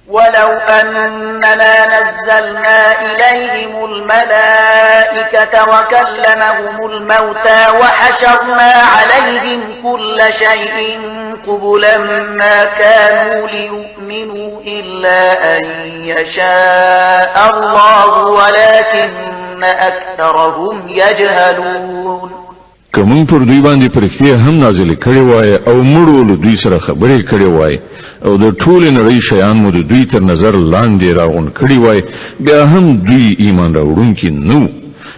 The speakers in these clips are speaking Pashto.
ولو أننا نزلنا إليهم الملائكة وكلمهم الموتى وحشرنا عليهم كل شيء قبلا ما كانوا ليؤمنوا إلا أن يشاء الله ولكن أكثرهم يجهلون. کوم پر دوی باندې پرختیا هم نازل کړي وای او مړو له دوی سره خبرې کړي وای او د ټول نړۍ شیان مو د دوی تر نظر لاندې راغون کړي وای بیا هم دوی ایمان راوړونکي نو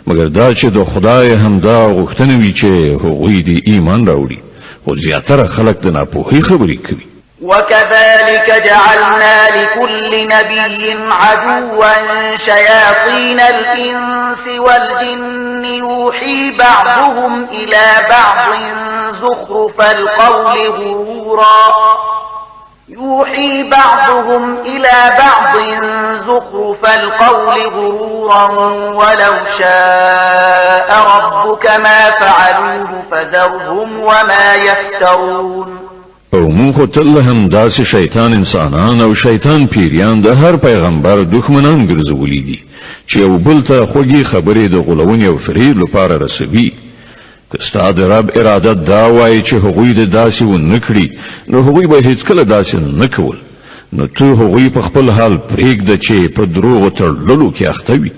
مګر دا چې د خدای هم دا غوښتنه وی چې هغوی دې ایمان راوړي خو زیاتره خلک د ناپوهۍ خبرې کوي. وكذلك جعلنا لكل نبي عدوا شياطين الإنس والجن يوحي بعضهم إلى بعض زخرف القول غرورا ولو شاء ربك ما فعلوه فذرهم وما يفترون. او مونږ تل هم داسې شیطان انسانان او شیطان پیریان د هر پیغمبر دښمنان ګرځولي دي چې یو بل ته خوږې خبرې د غولونې او فریب لپاره رسوي. که ستا د رب اراده دا وایي چې هغوی د داسې ونه کړي نو هغوی به هیڅکله داسې نه کول نو ته هغوی په خپل حال پرېږده چې په دروغو تړلو کې اخته وي.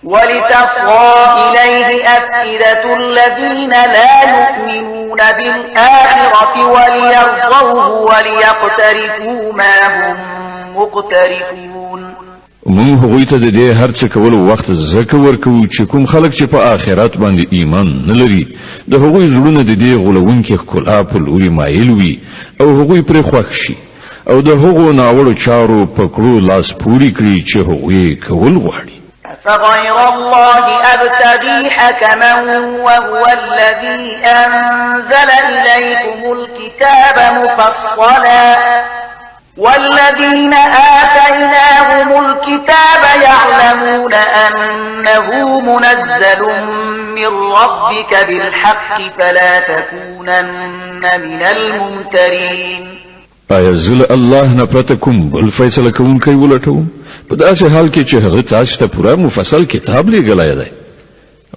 ولتصغى إليه أفئدة الذين لا يؤمنون بالآخرة وليرضوه وليقترفوا ما هم مقترفون. مونږ هغوی ته د دې هر څه کولو وخت زکه ورکوو چې کوم خلک چې په آخرت باندې ایمان نه لري د هغوی زړونه د دې غولونکي ښکلا په لوري مایل وي او هغوی پرې خوښ شي او د هغو ناوړو چارو په کړو لاس پوري کړي چې هغوی کول غواړي. فغير الله أبتغي حكما وهو الذي أنزل إليكم الكتاب مفصلا والذين آتيناهم الكتاب يعلمون أنه منزل من ربك بالحق فلا تكونن من الممترين. آیا زل الله نه پرته کوم بل فیصله کوونکی ولټوم په داسې حال کې چې هغه تاسو ته پوره مفصل کتاب لېږلی دی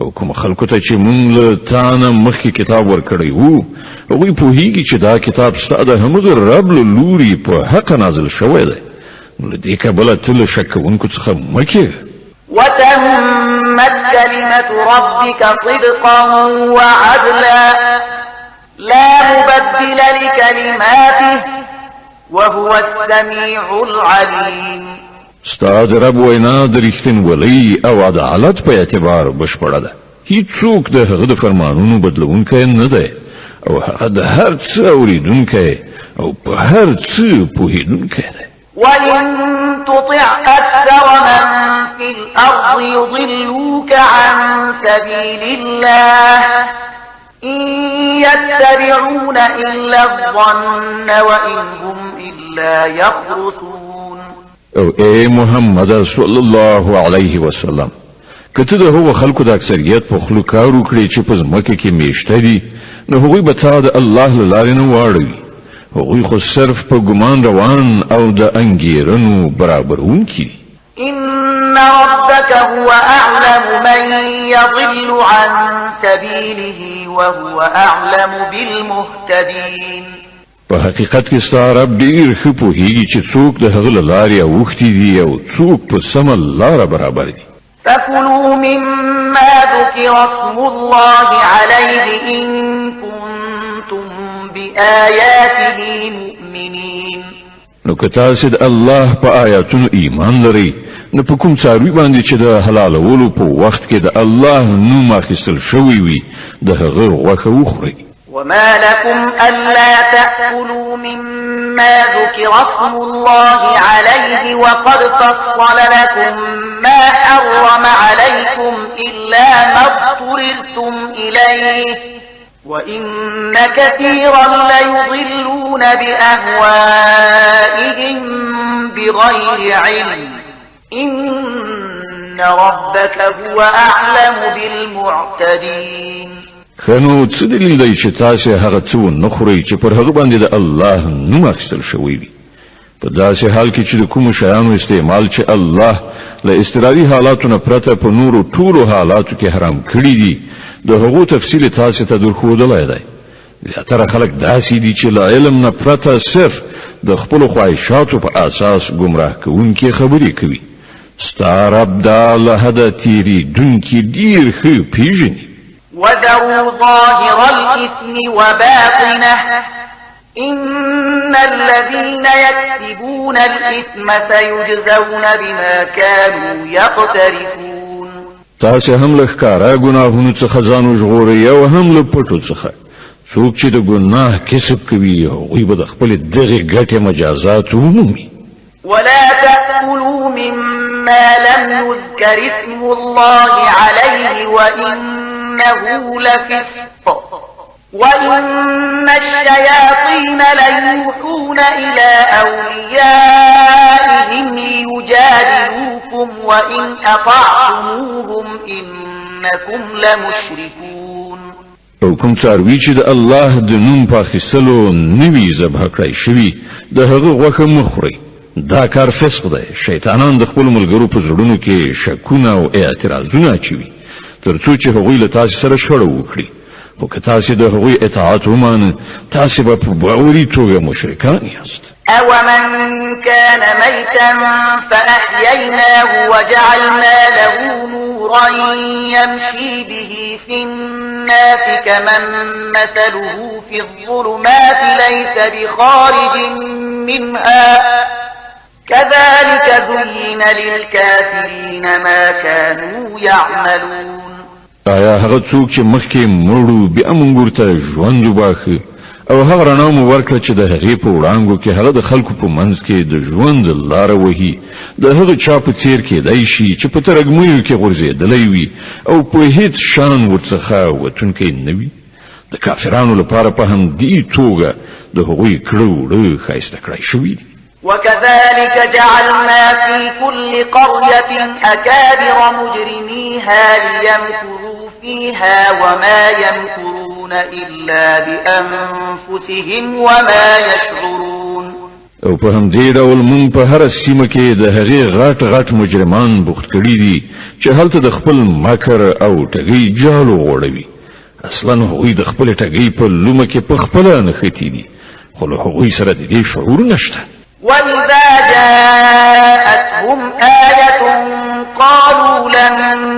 او کوم خلکو ته چې مونږ له تا نه مخکې کتاب ورکړی وو هغوی پوهیږي چې دا کتاب ستا د همغه رب له لوري په حق نازل شوی دی نو له دې کبله ته له شک کوونکو څخه مه کېږه. وتمت كلمة ربك صدقا وعدلا لا مبدل لكلماته وهو السميع العليم. ستا د رب وینا د رښتینولۍ او عدالت په اعتبار بشپړه ده. هیڅوک د هغه د فرمانونو بدلونکی نه دی او هغه د هر څه اوریدونکی او په هر څه پوهیدونکی دی. وإن تطع أكثر من في الأرض يضلوك عن سبيل الله إن يتبعون إلا الظن وإن هم إلا يخرصون. او اے محمد صلی الله علیه وسلم کته د هغو خلکو د اکثریت په خلو کار وکړي چې په ځمکه کې میشته دي نو هغوی به تا د الله له لارې نه واړوي هغوی خو صرف په ګمان روان او د انګیرنو برابرونکي دي. إن ربك هو أعلم من يضل عن سبيله وهو أعلم بالمهتدين. په حقیقت کې ستا رب ډېر ښه پوهیږي چې څوک د هغه له لارې اوښتي دي او څوک په سمه لاره برابر دي. فكلوا مما ذكر اسم الله عليه إن كنتم بآياته مؤمنين. نو که تاسو د الله په آیاتونو ایمان لرئ نو په کوم څاروي باندې چې د حلالولو په وخت کې د الله نوم اخیستل شوی وي د هغه غوښه وخورئ. وما لكم ألا تأكلوا مما ذكر اسم الله عليه وقد فصل لكم ما حرم عليكم إلا ما اضطررتم إليه وإن كثيرا ليضلون بأهوائهم بغير علم إن ربك هو أعلم بالمعتدين. خنو څه دلیل دی چې تاسو هغه څه نه خورئ چې پر هغه باندې د الله نوم اخیستل شوی وي په داسې حال کې چې د کوم شیانو استعمال چې الله له اضطراري حالاتو نه پرته په نورو ټولو حالاتو کې حرام کړی دي د هغو تفصیل تاسو ته درښودلی دی. زیاتره خلک داسې دي چې له علم نه پرته صرف د خپلو خواهشاتو په اساس ګمراه کوونکې خبرې کوي. ستا رب دا له حده تېرېدونکي ډېر ښه پیژني. وذروا ظاهر الإثم وباطنه إن الذين يكسبون الإثم سيجزون بما كانوا يقترفون. تاسې هم له ښکاره ګناهونو څخه ځان وژغورئ او هم له پټو څخه. څوک چې د ګناه کسب کوي هغوی به د خپلې دغې ګټې مجازات ومومي. ولا تأكلوا مما لم يذكر اسم الله عليه وإنه لفسق وإن الشياطين ليوحون إلى أوليائهم ليجادلوكم وإن أطعتموهم إنكم لمشركون. او کوم څاروي چې د الله د نوم په اخیستلو نوي ذبح کړی شوي د هغه غوښه مه خورئ. دا کار فسق دی. شیطانان د خپلو ملګرو په زړونو کې شکونه او اعتراضونه اچوي تر څو چې هغوی له تاسې سره شخړه وکړي. خو که تاسې د هغوی اطاعت ومانه تاسې به په باوري توګه مشرکان یاست. أومن كان ميتا فأحييناه وجعلنا له نورا يمشي به في الناس كمن مثله في الظلمات ليس بخارج منها كذلك زين للكافرين ما كانوا يعملون. آیا هغه څوک چې مخکې مړو بیا موږ ورته ژوند وباښه او هغه رڼا مو ورکړه چې د هغې په وړانګو کې هغه د خلکو په منځ کې د ژوند لاره وهي د هغه چا په څیر کېدی شي چې په ترږمیو کې غورځېدلی وي او په هیڅ شان ورڅخه وتونکی نه وي. د کافرانو لپاره په همدې توګه د هغوی کړه وړه ښایسته کړی شوي دي. وكذلك جعلنا في كل قرية أكابر مجرميها ليمكروا فيها وما يمكرون إلا بأنفسهم وما يشعرون. او په همدې ډول مونږ په هر سیمه کې د هغې غټ غټ مجرمان بوخت کړي دي چې هلته د خپل مکر او ټګۍ جالو غوړوي. اصلا هغوی د خپل ټګۍ په لومه کې په خپله نښتي دي خو له هغوی سره د دې شعور نشته. وإذا جاءتهم آية قالوا لن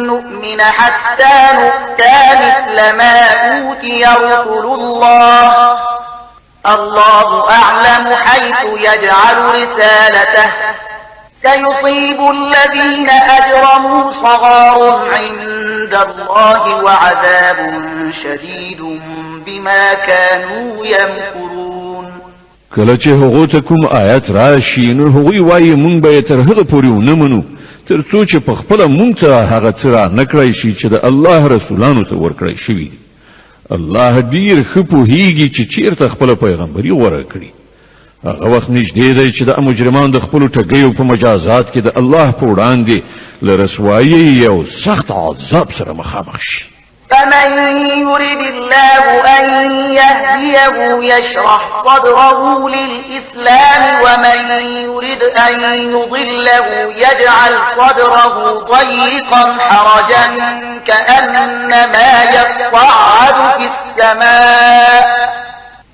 نؤمن حتى نؤتى مثل ما أوتي رسل الله الله أعلم حيث يجعل رسالته سيصيب الذين أجرموا صغار عند الله وعذاب شديد بما كانوا يمكرون. کله چې هغو ته کوم آیت راشي نو هغوی وایي مونږ به یې تر هغه پورې ونه منو تر څو چې په خپله مونږ ته هغه څه را نه کړی شي چې د الله رسولانو ته ورکړی شوي دي. الله ډېر ښه پوهیږي چې چیرته خپله پیغمبري غوره کړي. هغه وخت نږدې دی چې د مجرمان د خپلو ټګیو په مجازات کې د الله په وړاندې له رسوایۍ او سخت عذاب سره مخامخ شي. فمن يرد الله أن يهديه يشرح صدره للإسلام ومن يرد أن يضله يجعل صدره ضيقا حرجا كأنما يصعد في السماء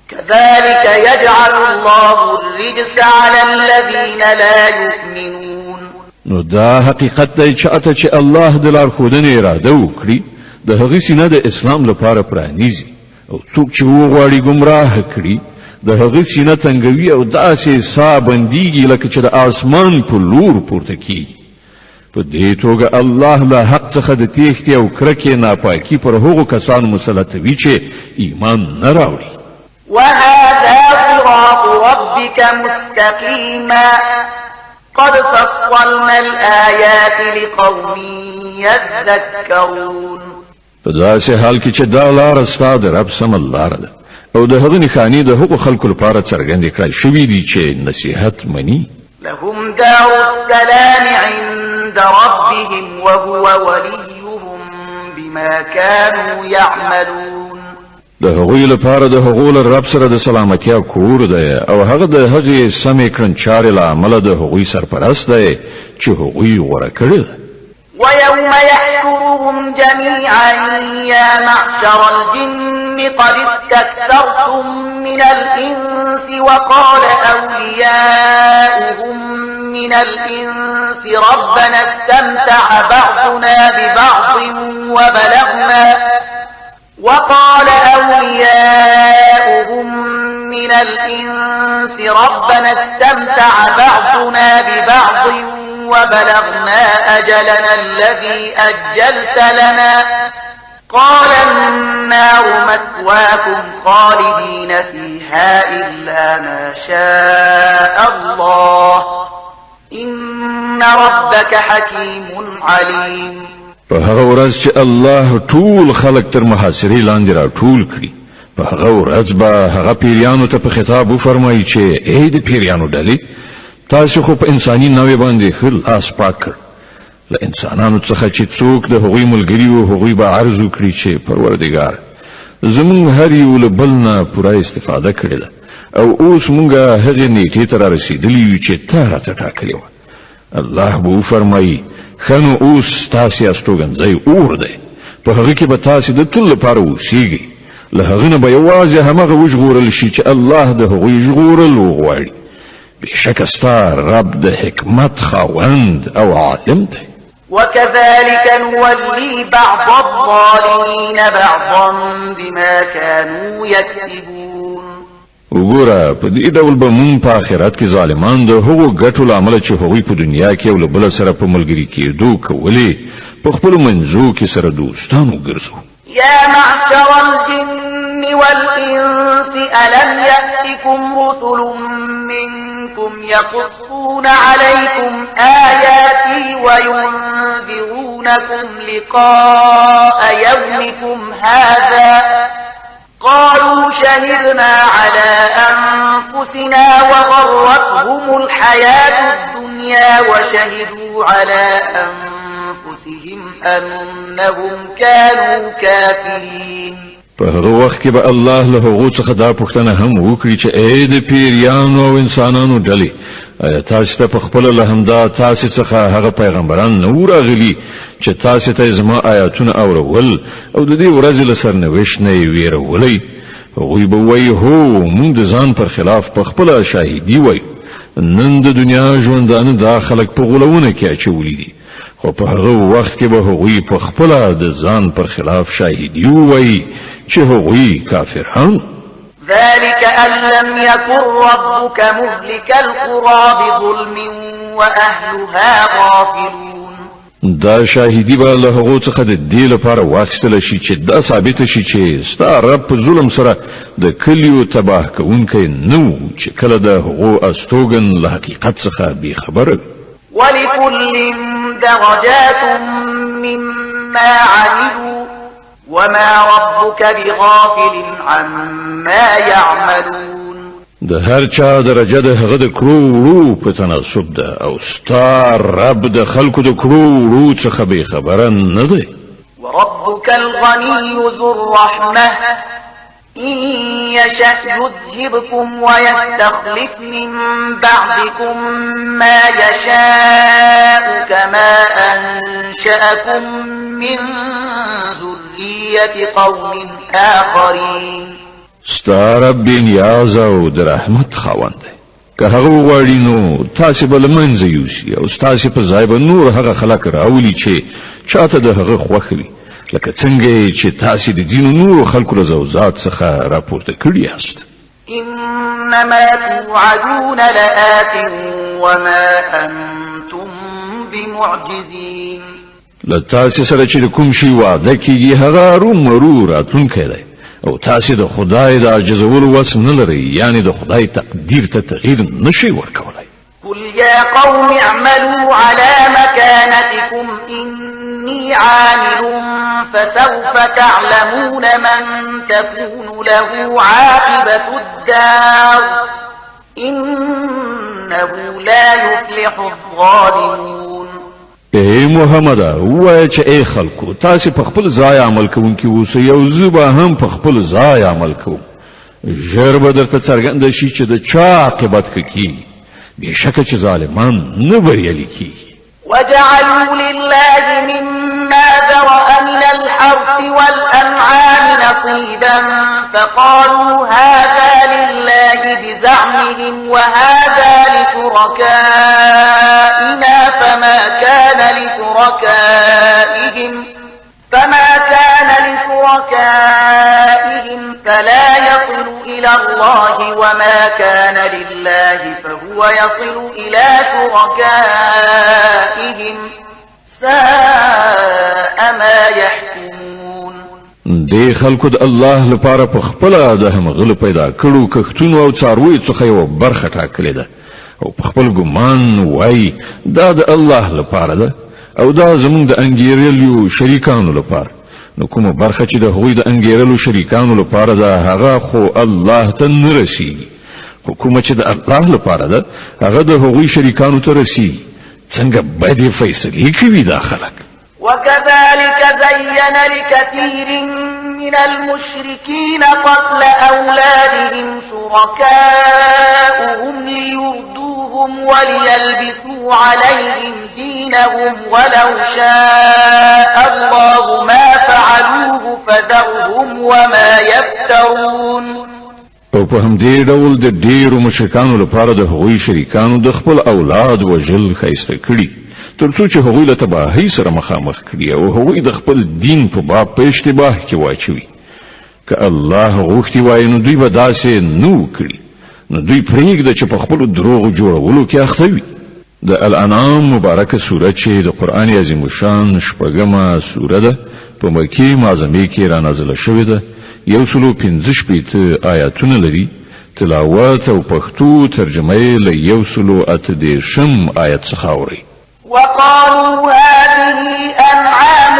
كذلك يجعل الله الرجس على الذين لا يؤمنون. نو دا حقیقت دی چې اته چې الله د لارښودنې اراده وکړي د هغې سینه د اسلام لپاره پرانیزي او څوک چې وغواړي ګمراه کړي د هغې سینه تنګوي او داسې ساه بندیږي لکه چې د آسمان په لور پورته کیږي. په دې توګه الله له حق څخه د تیښتې او کرکې ناپاکي پر هغو کسانو مسلطوي چې ایمان نه راوړي. وهذا صراط ربك مستقيما قد فصلنا الآيات لقوم يذكرون. په داسې حال کې چې دا لاره ستا د رب سمه لاره ده او د هغه نښانې د هغو خلکو لپاره څرګندې کړای شوي دي چې نصیحت مني. لهم دار السلام عند ربهم وهو وليهم بما كانوا يعملون. د هغوی لپاره د هغو له رب سره د سلامتیا کور دی او هغه د هغې سمې کړنچارې له امله د هغوی سرپرست دی چې هغوی غوره کړی ده. ويوم يحشرهم جميعا يا معشر الجن قد استكثرتم من الإنس وقال أولياؤهم من الإنس ربنا استمتع بعضنا ببعض وبلغنا أجلنا الذي أجلت لنا قال النار مثواكم خالدين فيها إلا ما شاء الله إن ربك حكيم عليم. په هغه ورځ چې الله ټول خلق تر محاصرې لاندې را ټول کړي په هغه ورځ به هغه پیریانو ته په خطاب وفرمایي چې ای د پیریانو ډلې تاسو خو په انساني نوې باندې ښه لاس پاک کړ له انسانانو څخه چې څوک د هغوی ملګري وو هغوی به عرض وکړي چې پروردګار زمونږ هر یو له بل نه پوره استفاده کړې ده او اوس مونږ هغې نیټې ته را رسېدلي یو چې تا راته ټاکلې وه. الله به وفرمایي ښه نو اوس ستاسې استوګنځی اور دی په هغه کې به تاسې د تل لپاره اوسېږئ له هغه نه به یوازې همغه وژغورل شي چې الله د هغوی ژغورل وغواړي بشک ستا رب د حکمت خاوند او عالم دی. وكذلك نولي بعض الظالمين بعضا بما كانوا يكسبون. وګوره په دې ډول به مونږ په آخرت کې ظالمان د هغو ګټو له امله چې هغوی په دنیا کې یو له بله سره په ملګري کېدو کولې په خپلو منځو کې سره دوستان وګرځو. يا معشر الجن والإنس ألم يأتكم رسل منكم يقصون عليكم آياتي وينذرونكم لقاء يومكم هذا قالوا شهدنا على أنفسنا وغرتهم الحياة الدنيا وشهدوا على أنفسهم أنهم كانوا كافرين. په هغه وخت کې به الله له هغو څخه دا پوښتنه هم وکړي چې ای د پیریانو او انسانانو ډلې آیا تاسو ته په خپله له همدا تاسې څخه هغه پیغمبران نه وو راغلي چې تاسې ته زما آیاتونه اورول او د دې ورځې له سرنوشت نه یې ویرولی؟ هغوی به وایي هو موږ د ځان پر خلاف په خپله شاهدي وایو نن د دنیا ژوندانه دا خلک په غولونه کې اچولي دي خو په هغه وخت کې به هغوی په خپله د ځان پر خلاف شاهدي ووایي چې هغوی کافران. ذلك أن لم يكن ربك مهلك القرى بظلم وأهلها غافلون. دا شاهدی به له هغو څخه د دې لپاره واخیستل شي چې دا ثابته شي چې ستا رب په ظلم سره د کلیو تباه کوونکی نه و چې کله د هغو استوګن له حقیقت څخه بېخبره. ولكل درجات مما عملوا وما ربك بغافل عما يعملون. د هر چا درجه د هغه د کړو وړو په تناسب ده او ستا رب د خلکو د کړو وړو څخه بېخبره نه دی. وربك الغني ذو الرحمة إن يشأ يذهبكم ويستخلف من بعدكم ما يشاء كما أنشأكم من ذرية قوم آخرين. ستا رب نیاز او د رحمت خاوند دی که هغه وغواړي نو تاسې به له منځه یوسي او ستاسې په ځای به نور هغه خلک راولي چې چاته د هغه خوښ وي لکه څنګه چې تاسې د ځینو نورو خلکو له زوزات څخه راپورته کړي یاست. إنما توعدون لآت وما أنتم بمعجزين. له تاسې سره چې د کوم شي وعده کېږي هغه ارومرو راتلونکی دی او تاسې د خدای د عاجزولو وس نه لرئ یعنې د خدای تقدیر ته تغییر نشئ ورکولی. قل يا قوم اعملوا على مكانتكم إني عامل فسوف تعلمون من تكون له عاقبة الدار إنه لا يفلح الظالمون. اے محمد وای چې اے خلکو تاسو په خپل ځای عمل کوونکي اوسئ یو زبا هم په خپل ځای عمل کوم ژر به درته څرګنده شي چې د چا عاقبت کیږي بېشکه چې ظالمان نه بریالي کیږي وجعلوا لله مما ذرأ من الحرث والأنعام نصيبا فقالوا هذا لله بزعمهم وهذا لشركائنا فما كان لشركائهم فلا يصل إلى الله وما كان لله فهو يصل إلى شركائهم ساء ما يحكمون. دی خلکو د الله لپاره په خپل د همغه پیدا کړو کښتونو او څاروي څخه یو برخه ټاکلې ده او په خپل ګمان وای دا د الله لپاره ده او دا زموږ د انګیرلو شریکانو لپاره نو کومه برخه چې د هغوی د انګیرلو شریکانو لپاره ده هغه خو الله ته نه رسیږي خو کومه چې د الله لپاره ده هغه د هغوی شریکانو ته رسیږي څنګه بدې فیصلې کوي دا خلک. وكذلك زين لكثير من المشركين قتل أولادهم شركاؤهم ليردوهم وليلبسوا عليهم دينهم ولو شاء الله ما فعلوه فذرهم وما يفترون. او په همدې ډول د ډیرو مشرکانو لپاره د هغوی شریکانو د خپل اولاد وژل ښایسته کړي ترڅو چې هغوی له تباهۍ سره مخامخ کړي او هغوی د خپل دین په باب په اشتباه کې واچوي. که الله غوښتي وای نو دوی به داسې نه وکړي نو دوی پرېږده چې په خپلو دروغو جوړولو کې اخته وي. د الانعام مبارکه سوره چې د قرآن عظیم الشان شپږمه سوره ده په مکې معظمې کې رانازله شوې ده 115 آیاتونه لري تلاوت او پښتو ترجمه یې له 138 آیت څخه اوري. وقالوا هذه أنعام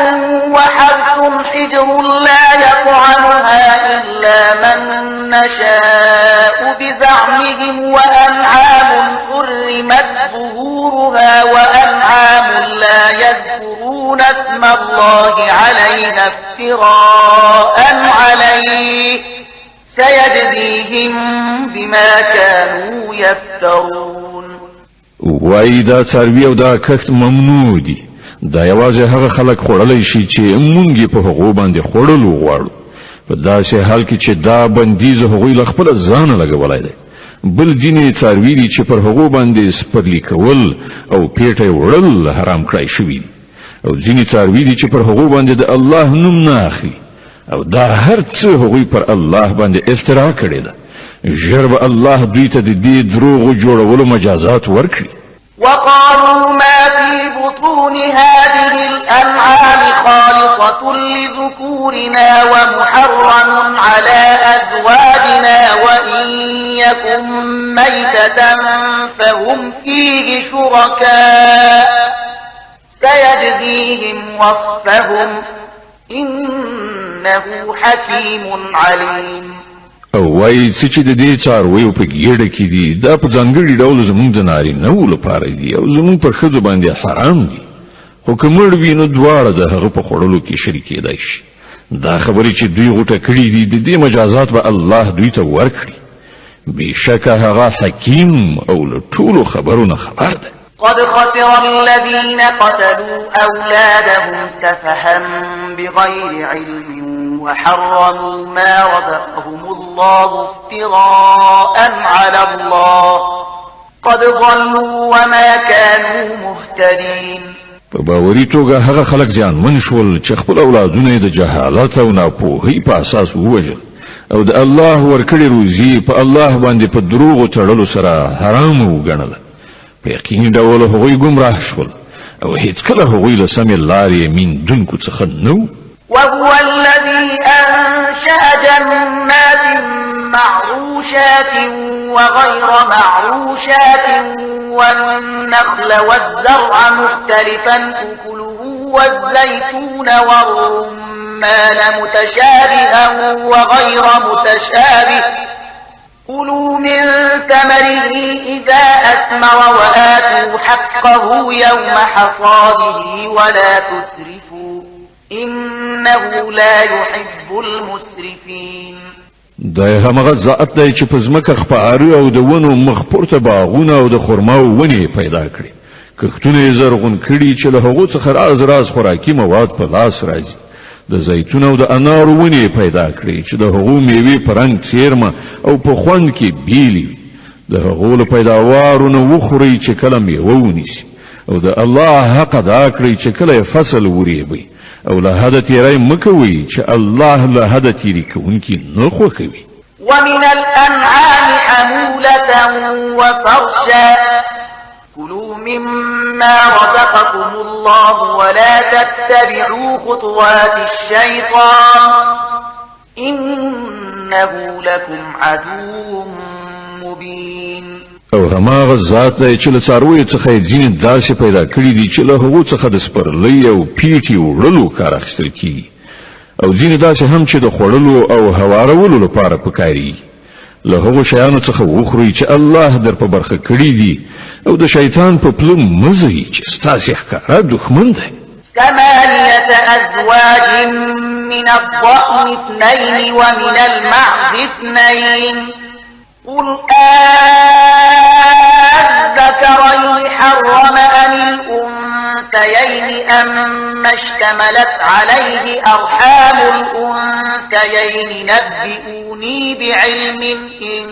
وحرث حجر لا يطعمها إلا من نشاء بزعمهم وأنعام حرمت ظهورها وأنعام لا يذكرون اسم الله عليها افتراء عليه سيجزيهم بما كانوا يفترون. وای دا څاروي او دا کښت ممنوع دي دا یوازې هغه خلک خوړلی شي چې مونږ په هغو باندې خوړلو غواړو په داسې حال کې چې دا بندیز هغوی له خپله ځانه لګولی دی. بل ځینې څاروي دي چې پر هغو باندې سپرلي کول او پیټه یې وړل حرام کړی شوي دي او ځینې څاروي دي چې پر هغو باندې د الله نوم نه اخلي او دا هر څه هغوی پر الله باندې افترا کړې ده. ژر به الله دوی ته د دې دروغو جوړولو مجازات ورکړي. وقالوا ما في بطون هذه الأنعام خالصة لذكورنا ومحرم على أزواجنا وإن يكن ميتة فهم فيه شركاء سيجزيهم وصفهم إنه حكيم عليم. او وای چې د دې څارویو په ګیډه کې دي دا په ځانګړي ډول زموږ د نارینهو لپاره دي او زموږ په ښځو باندې حرام دي خو که مړ وي نو دواړه د هغه په خوړلو کې شریک کېدای شي. دا خبرې چې دوی غوټه کړي دي د دې مجازات به الله دوی ته ورکړي بېشکه هغه حکیم او له ټولو خبرونه خبر ده. قد خسر الذين قتلوا أولادهم سفها بغير علم وحرموا ما رزقهم الله افتراء على الله قد ضلوا وما كانوا مهتدين. په باوري توګه هغه خلک زیانمن شول چې خپل اولادونه د جهالت او ناپوهۍ په اساس ووژل او د الله ورکړې روزي په الله باندې په دروغو تړلو سره حرام وګڼله. په یقیني ډول هغوی ګمراه شول او هیڅکله هغوی له سمې لارې میندونکو څخه نه و. وهو الذي أنشأ جنات معروشات وغير معروشات والنخل والزرع مختلفا أكله والزيتون والرمان متشابها وغير متشابه كلوا من ثمره إذا أثمر وآتوا حقه يوم حصاده ولا تسرفوا إنه لا يحب المسرفين. دا همغه ذات دی چې په ځمکه خپاره او د ونو مخ پورته باغونه او د خرماو ونې پیدا کړي، کښتونه زرغون کړي چې له هغو څخه راز خوراکي مواد په لاس راځي، د زیتون او د انارو ونې پیدا کړي چې د هغو میوې په رنګ څیرمه او په خوند کې بیلې وي، د هغو له پیداوارو نه وخورئ چې کله میوه ونیسي، او د الله حق ادا کړئ چې کله فصل وریبئ، او له حد تیری مکوئ چې الله له حد تیری کوونکي نه خوښوي. ومن الأنعام حمولة وفرشا كلوا مما رزقكم الله ولا تتبعوا خطوات الشيطان إنه لكم عدو مبين. او هماغه ذات دی چې له څارویو څخه یې ځینې داسې پیدا کړي دي چې له هغو څخه د سپرلۍ او پیټې وړلو کار اخیستل کیږي، او ځینې داسې هم چې د خوړلو او هوارولو لپاره پکارېږي. له هغو شیانو څخه وخورئ چې الله در په برخه کړي دي، او د شیطان په پله مه ځئ چې ستاسې ښکاره دښمن دی. 8 أزواج من الضأن 2 ومن المعز 2 قل أذكرين حرم أم الأنثيين أما اشتملت عليه أرحام الأنثيين نبئوني بعلم إن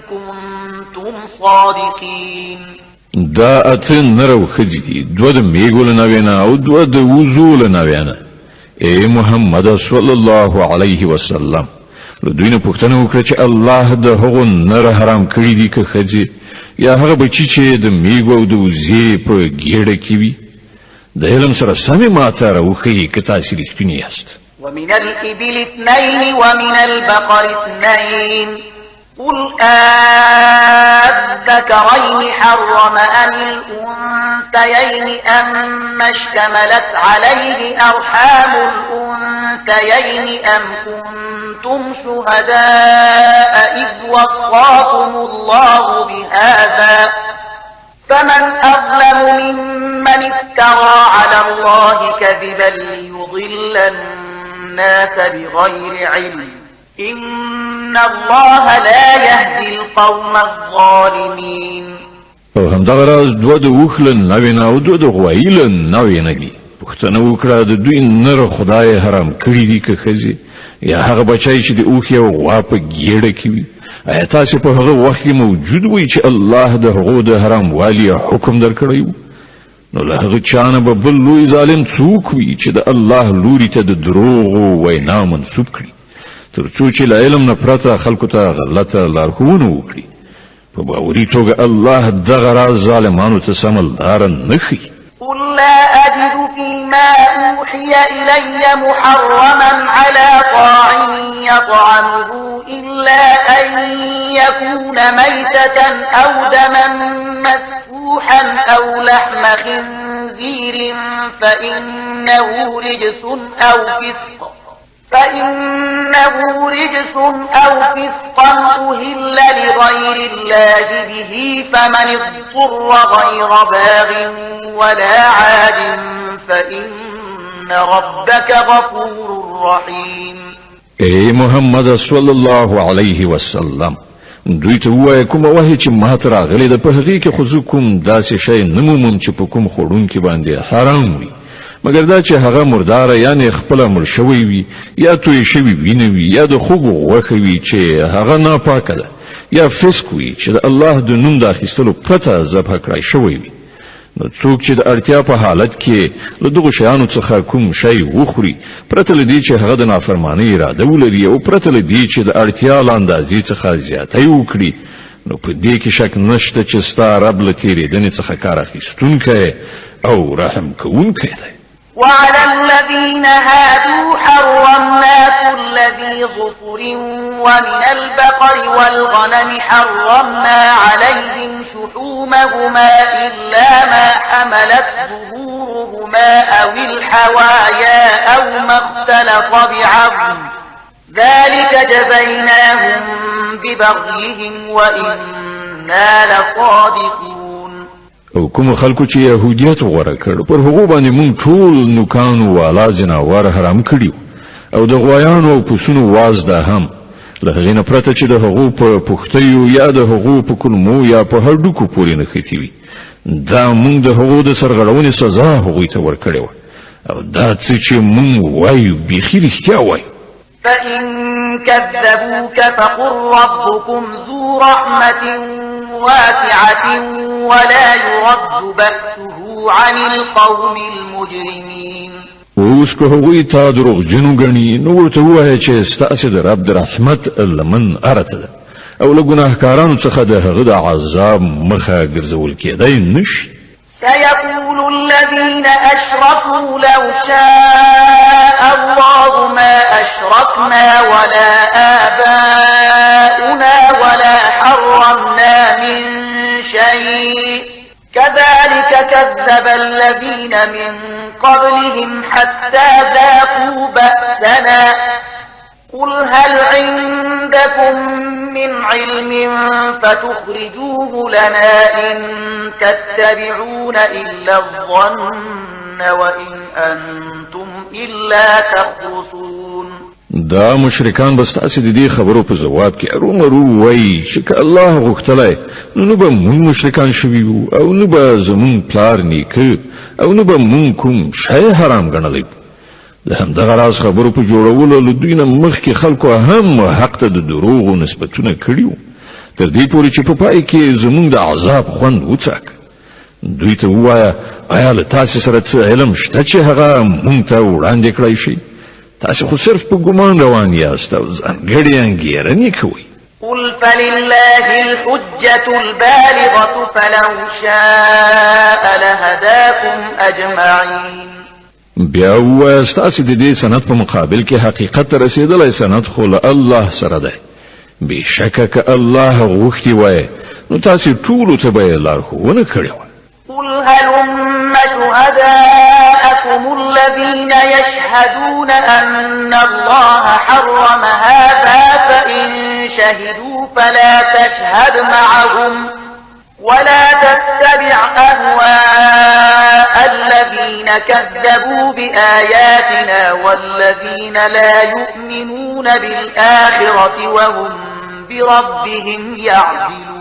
كنتم صادقين. دا اته نرو خځې دي، 2 د میږو له ناوینه او 2 د وزو له ناوینه. ای محمد صلی الله علیه وسلم، له دوی نه پوښتنه وکړه چې الله د هغو نر حرام کړي دي که ښځې، یا هغه بچي چې د میږو او د وزې په ګېډه کې وي. د علم سره سمې ماته راوښیي که تاسې رښتوني یاست. ومن الإبل 2 ومن البقر 2 قل أذكرين حرم أم الأنثيين أما اشتملت عليه أرحام الأنثيين أم كنتم شهداء إذ وصاكم الله بهذا فمن أظلم ممن افترى على الله كذبا ليضل الناس بغير علم إن الله لا يهدي القوم الظالمين. او همدغه راز 2 د اوښ له ناوینه او 2 د غوایي له ناوینه دي. پوښتنه وکړه د دوی نر خدای حرام کړي دي که ښځې، یا هغه بچی چې د اوښ او غوا په ګېډه کې وي. آیا تاسې په هغه وخت کې موجود وئ چې الله د هغو د حرام والي حکم درکړی و؟ نو له هغه چا نه به بل لوی ظالم څوک وي چې د الله لوري ته د دروغو وینا منسوب کړي، تر څو چې له علم نه پرته خلکو ته غلطه لارښوونه وکړي. په باوري توګه الله دغه راز ظالمانو ته سمه لاره نه ښیي. قل لا أجد فيما أوحي إلي محرما على طاعم يطعمه إلا أن يكون ميتة أو دما مسفوحا أو لحم خنزير فإنه رجس أو فسقا أهل لغير الله به فمن اضطر غير باغ ولا عاد فإن ربك غفور رحيم. ای محمد صلی الله علیه وسلم، دوی ته ووایه کومه وحی چې ماته راغلی ده په هغې کې خو زه کوم داسې شی نه مومم چې په کوم خوړونکي باندې حرام وي، مګر دا چې هغه مرداره یعنې خپله مړ شوی وي، یا توی شوي وینه وي، یا د خوږو غوښه وي چې هغه ناپاکه ده، یا فسق وي چې د الله د نوم د اخیستلو پرته ذبح کړی شوی وي. نو څوک چې د اړتیا په حالت کې له دغو شیانو څخه کوم شی وخوري پرته له دې چې هغه د نافرمانۍ اراده ولري، او پرته له دې چې د اړتیا له اندازې څخه زیاتی وکړي، نو په دې کې شک نشته چې ستا رب له تېرېدنې څخه کار اخیستونکی او رحم کوونکی دی. وعلى الذين هادوا حرمنا كل ذي ظفر ومن البقر والغنم حرمنا عليهم شحومهما إلا ما حملت ظهورهما أو الحوايا أو ما اختلط بعظم ذلك جزيناهم ببغيهم وإنا لصادقون. او کوم خلکو چې يهودیت غوړه کړ پر هغه باندې مونږ ټول نوکانو والا جناور حرام کړیو او د غویانو او پسونو واز ده هم له هغې نه پرته چې د هغو په پختیو یا د هغو په کلمو یا په هډوکو پورې نښتي وي دا مونږ د هغو د سرغړونې سزا هغوی ته ورکړې وه او دا څه چې مونږ وایو بیخي رښتیا وایو. فإن كذبوك فقل ربكم ذو رحمة واسعة ولا يرد بأسه عن القوم المجرمين. اوس که هغوی تا دروغجنو ګڼي نو ورته ووایه چې ستاسې د رب د رحمت لمن ارته ده او له ګناهکارانو څخه د هغه د عذاب مخه ګرځول کېدی نشي. سيقول الذين أشركوا لو شاء الله ما أشركنا ولا آباؤنا ولا حرمنا من شيء كذلك كذب الذين من قبلهم حتى ذاقوا بأسنا قل هل عندكم من علم فتخرجوه لنا إن تتبعون إلا الظن وإن أنتم إلا تخرصون. دا مشرکان بس تاسې د دې خبرو په جواب کې ارومرو وایي چې که الله غوښتلی نو به مونږ مشرکان شوي وو او نو به زمونږ پلار نیکه او نو به مونږ کوم شی حرام ګڼلی د همدغه راز خبرو په جوړولو له دوی نه مخکې خلکو هم حق ته د دروغو نسبتونه کړي وو تر دې پورې چې په پای کې زمونږ د عذاب خوند وڅاکه. دوی ته ووایه آیا له تاسې سره څه علم شته چې هغه مونږ ته وړاندې کړی شي؟ تاسې خو صرف په ګمان روان یاست او ځانګړې انګېرنې کوئ. قل فلله الحجة البالغة فلو شاء لهداكم أجمعين. بیا ووایه ستاسې د دې سند په مقابل کې حقیقت ته رسېدلی سند خو له الله سره دی. بېشکه که الله غوښتي وای نو تاسې ټولو ته به یې لارښوونه کړې وه. قل هلم شهداءكم الذين يشهدون أن الله حرم هذا فإن شهدوا فلا تشهد معهم ولا تتبع أهواء الذين كذبوا بآياتنا والذين لا يؤمنون بالآخرة وهم بربهم يعدلون.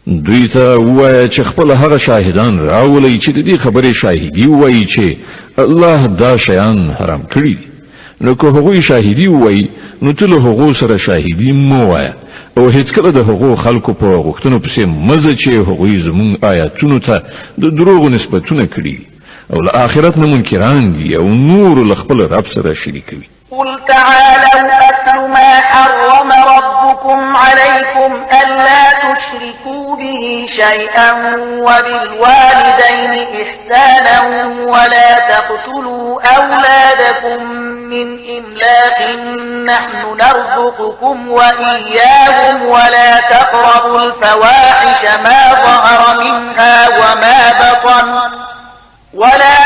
دوی ته ووایه چې خپل هغه شاهدان راولئ چې د دې خبرې شاهدي ووایي چې الله دا شیان حرام کړي دي. نو که هغوی شاهدي ووایي نو ته له هغو سره شاهدي مه وایه او هیڅکله د هغو خلکو په غوښتنو پسې مه ځه چې هغوی زموږ آیاتونو ته د دروغو نسبتونه کړي دي او له آخرت نه منکران دي او نور له خپل رب سره شریکوي. قل تعالوا أتل ما حرم ربكم عليكم ألا تشركوا به شيئا وبالوالدين إحسانا ولا تقتلوا أولادكم من إملاق نحن نرزقكم وإياهم ولا تقربوا الفواحش ما ظهر منها وما بطن ولا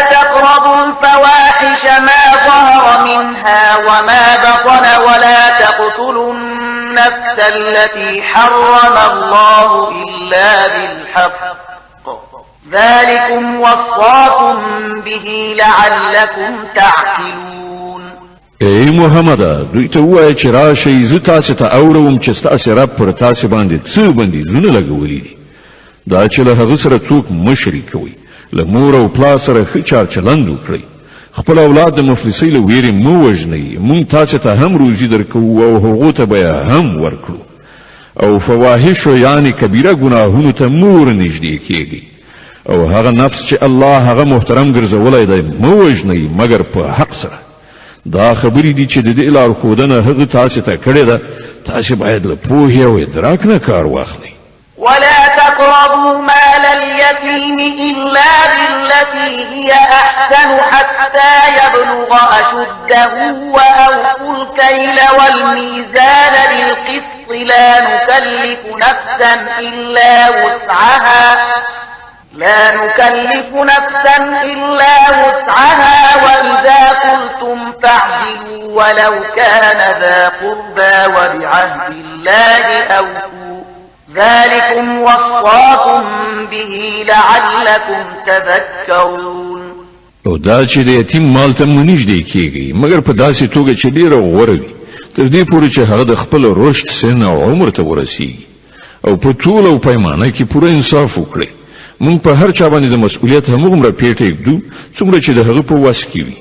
تقتلوا النفس التي حرم الله إلا بالحق ذلكم وصاكم به لعلكم تعقلون. ای محمد دوی ته وایه چې راشئ زه تاسې ته اورم چې ستاسې رب پر تاسې باندې څه بندیزونه لګولي دي. دا چې له هغه سره څوک مه شریکوئ، له مور او پلار سره ښه چارچلند وکړئ، خپل اولاد د مفلسۍ له ویرې مه وژنئ، موږ تاسې ته هم روزي درکوو او هغو ته به یې هم ورکړو. او فواحشو یعنې کبیره ګناهونو ته مه ورنږدې کیږئ او هغه نفس چې الله هغه محترم ګرځولی دی مه وژنئ مګر په حق سره. دا خبرې دي چې د دې لارښودنه هغه تاسې ته کړې ده. تاسې باید له پوهې او ادراک نه کار واخلئ. ولا تقربوا مال اليتيم إلا بالتي هي أحسن حتى يبلغ أشده وأوفوا الكيل والميزان بالقسط لا نكلف نفسا إلا وسعها لا نكلف نفسا إلا وسعها وإذا قلتم فاعدلوا ولو كان ذا قربى وبعهد الله أوفوا ذلكم وصاكم به لعلكم تذكرون. او دا چې د یتیم مال ته مونږ نږدې کیږي مګر په داسې توګه چې ډیره غوره وي تر دې پورې چې هغه د خپل رشد سن او عمر ته ورسیږي او په ټول او پیمانه کې پوره انصاف وکړي. مونږ په هر چا باندې د مسؤلیت همغومره پیټه یږدو څومره چې د هغه په وس کې وي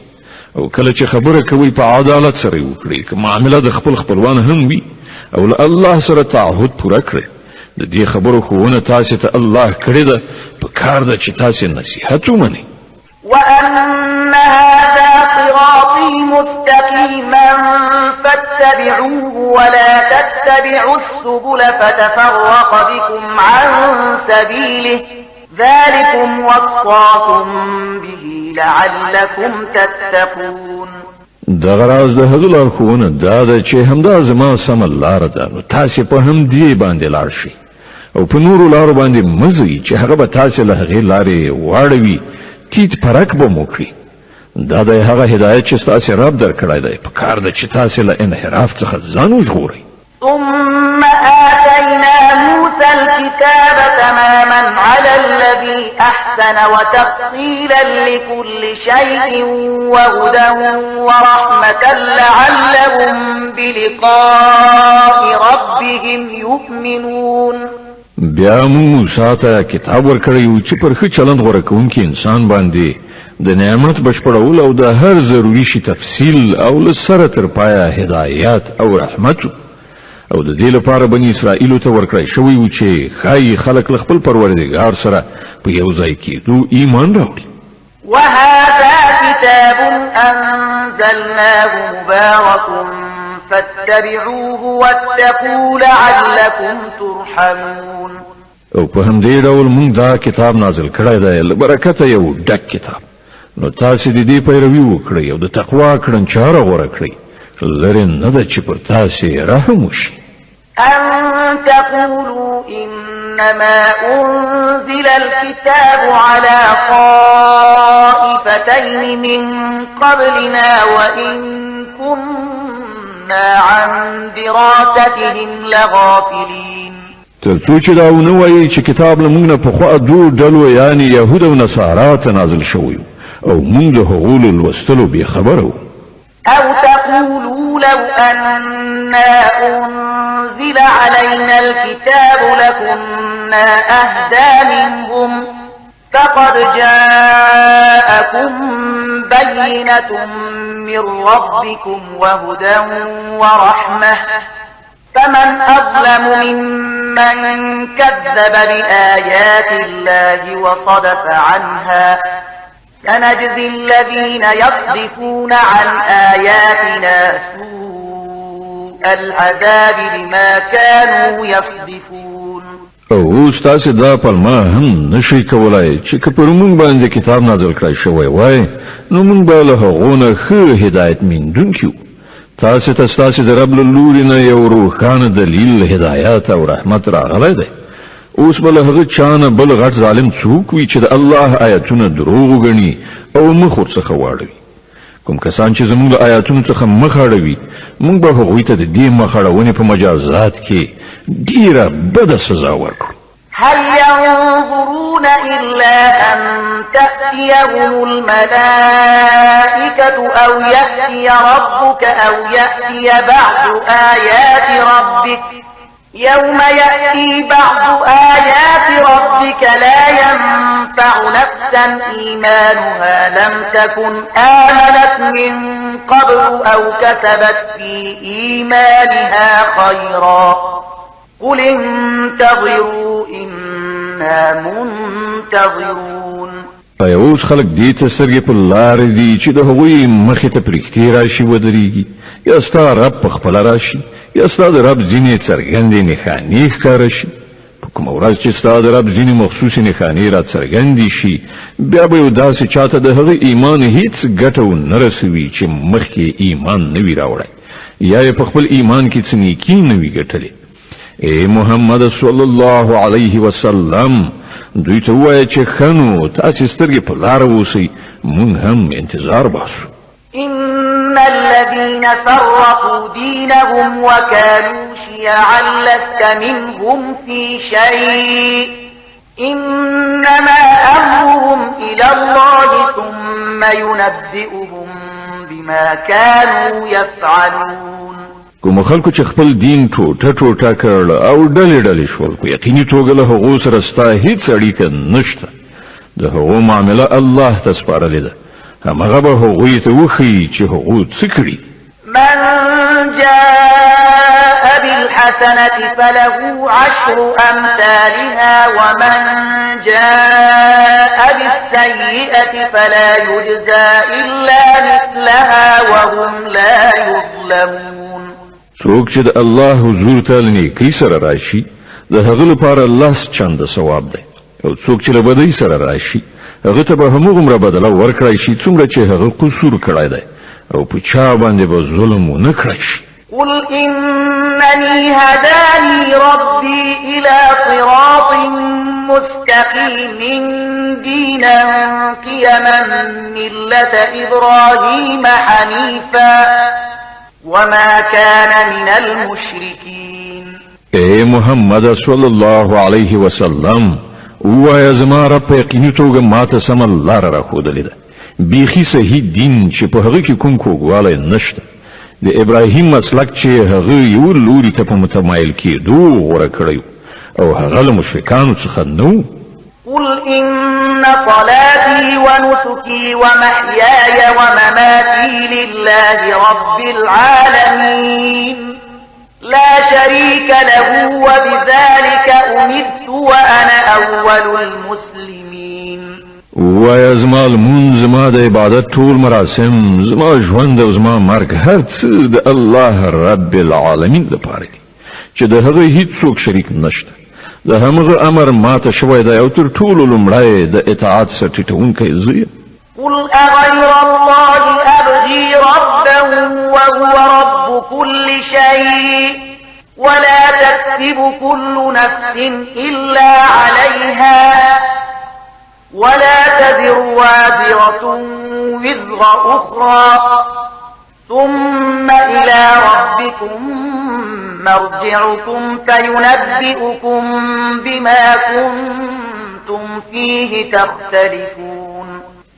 او کله چې خبره کوي په عدالت سره وکړي که معامله د خپل خپلوان هم وي او له الله سره تعهد پوره کړي. د دې خبرو ښوونه تاسو ته الله کړې ده په کار ده چې تاسو نصیحت ومنئ. وأن هذا صراطي مستقيما فاتبعوه ولا تتبعوا السبل فتفرق بكم عن سبيله ذلكم وصاكم به لعلكم تتقون. دغه راز د هغه لارښوونه دا ده چې همدا زما سمه لاره ده نو تاسو په هم دې باندې لاړ شئ او په نورو لارو باندې مزئ چې هغه به تاسو له هغې لارې واړوي تیت پرک به مو کړي. دا د هغه هدایت چې تاسو رب درکړی دی په کار ده چې تاسو له انحراف څخه ځان وژغورئ. ثم آتينا موسى الكتاب تماما على الذي أحسن وتفصيلا لكل شيء وهدى ورحمة لعلهم بلقاء ربهم يؤمنون. بیا موسی ته کتاب ورکړی چې پر ښه چلند غوره کوونکی انسان باندې د نعمت بشپړول او د هر ضروري شي تفصیل او له سره تر پایه هدایت او رحمت او د دې لپاره بني اسرائیل ته ورکړی شوی و چې ښایي خلک له خپل پروردګار سره په یو ځای کېدو ایمان راوړي. وهذا كتاب أنزلناه مبارك فاتبعوه واتقوا لعلكم ترحمون. او په همدې ډول موږ دا کتاب نازل کړی دی له برکته یو ډک کتاب نو تاسو د دې پیروي وکړئ او د تقوا کړنچاره غوره کړئ لرې نه ده چې پر تاسو رحم وشي. أن تقولوا إنما أنزل الكتاب على طائفتين من قبلنا وإن كنا عن دراستهم لغافلين. ترڅو چې دا ونه وایي چې کتاب له موږ نه پخوا دوه ډلو یعنی یهود او نصارا ته نازل شوی او موږ له هغو له لوستلو بې خبره وو. أو تقولوا لو أنا أنزل علينا الكتاب لكنا أهدى منهم فقد جاءكم بينة من ربكم وهدى ورحمة فمن أظلم ممن كذب بآيات الله وصدف عنها سنجزي الذين يصدفون عن آياتنا سوء العذاب بما كانوا يصدفون. او تاسو دا پلمه هم نشئ کولای چې که پر موږ باندې کتاب نازل کړی شوی وای نو موږ به له هغو نه ښه هدایت موندونکي وو. تاسو ته ستاسو د رب له لوري نه یو روښانه دلیل هدایت او رحمت راغلی دی. اوس بل هغه چانه بل غټ ظالم څوک وي چې د الله آیاتونه دروغ وګڼي او مخ ورڅخه واړوي. کوم کسان چې زموږ د آیاتونو څخه مخ اړوي موږ به هغوی ته د دې مخ اړونې په مجازات کې ډیره بده سزا ورکړو. هل ينظرون إلا أن تأتيهم الملائكة أو يأتي ربك أو يأتي بعض آيات ربك يوم يأتي بعض آيات ربك لا ينفع نفسا إيمانها لم تكن آمنت من قبل أو كسبت في إيمانها خيرا قل انتظروا إنا منتظرون. اوس خلک دې ته سترګې په لارې دي چې د هغوی مخې ته پرښتې راشي ودرېږي یا ستا رب په خپله راشي یا ستا د رب ځینې څرګندې نښانې ښکاره شي. په کومه ورځ چې ستا د رب ځینې مخصوصې نښانې را څرګندې شي بیا به یو داسې چاته د هغه ایمان هیڅ ګټه ونه رسوي چې مخکې ایمان نه وي راوړی یا یې په خپل ایمان کې څه نیکي نه وي ګټلې اے محمد صلی الله علیه وسلم دوی ته وایه چې خنو تاسې سترګې په لاره اوسئ مونږ هم انتظار باسو. إن الذين فرقوا دينهم وكانوا شيعا لست منهم في شيء إنما أمرهم إلى الله ثم ينبئهم بما كانوا يفعلون. کوم خلکو چې خپل دین ټوټه ټوټه کړل او ډلې ډلې شول په یقیني توګه له هغو سره ستا هیڅ اړیکه نشته. د هغو معامله الله ته سپارلې ده. همغه به هغوی ته وښیي چې هغو څه کړي. من جاء بالحسنة فله 10 أمثالها ومن جاء بالسيئة فلا يجزى إلا مثلها وهم لا يظلمون. څوک چې د الله حضور ته له نیکۍ سره راشي د هغه لپاره 10 چنده ثواب دی او څوک چې له بدۍ سره راشي هغه ته به همغومره بدله ورکړی شي څومره چې هغه قصور کړی دی او په چا باندې به ظلم ونه کړی شي. قل إنني هداني ربي إلى صراط مستقيم دينا قيما ملة إبراهيم حنيفا وما كان من المشركين. اے محمد صلی الله علیه وسلم وایه زما رب په یقیني توګه ماته سمه لاره راښودلې ده بیخي صحیح دین چې په هغه کې کوم کوږوالی نشته. د ابراهیم مسلک چې هغه یو لوري ته په متمایل کېدو غوره کړی او هغه له مشرکانو څخه نه و. قل إن صلاتي ونسكي ومحياي ومماتي لله رب العالمين لا شريك له وبذلك أمرت وأنا أول المسلمين. وایه زما لمونځ زما د عبادت ټول مراسم زما ژوند او زما مرګ هر څه د الله رب العالمین لپاره دي چې د هغه هیڅوک شریک نشته. د همغه امر ماته شوی دی او تر ټولو لومړی د اطاعت سره ټیټونکی زه یم. قل أغير الله أبغي ربا وهو رب كل شيء ولا تكسب كل نفس إلا عليها ولا تزر وازرة وزر أخرى ثم إلى ربكم مرجعكم فينبئكم بما كنتم فيه تختلفون.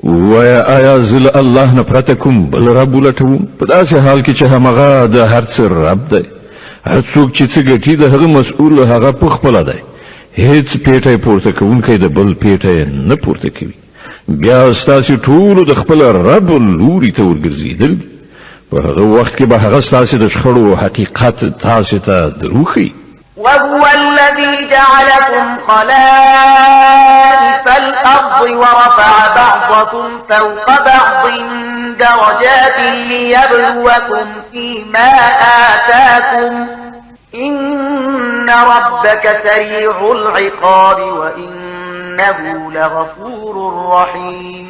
ویا آیا زل الله نه پرته کوم بل رب ولټوم په داسې حال کې چې همغه د هر څه رب دی. هر څوک چې څه ګټي د هغه مسؤل هغه په خپله دی. هیڅ پیټی پورته کوونکی د بل پیټی نه پورته کوي. بیا ستاسې ټولو د خپل رب لوري ته ورګرځېدل په هغه وخت کې به هغه ستاسې د شخړو حقیقت تاسې ته دروښي. وهو الذي جعلكم خلائف الأرض ورفع بعضكم فوق بعض درجات ليبلوكم فيما آتاكم إن ربك سريع العقاب وإنه لغفور رحيم.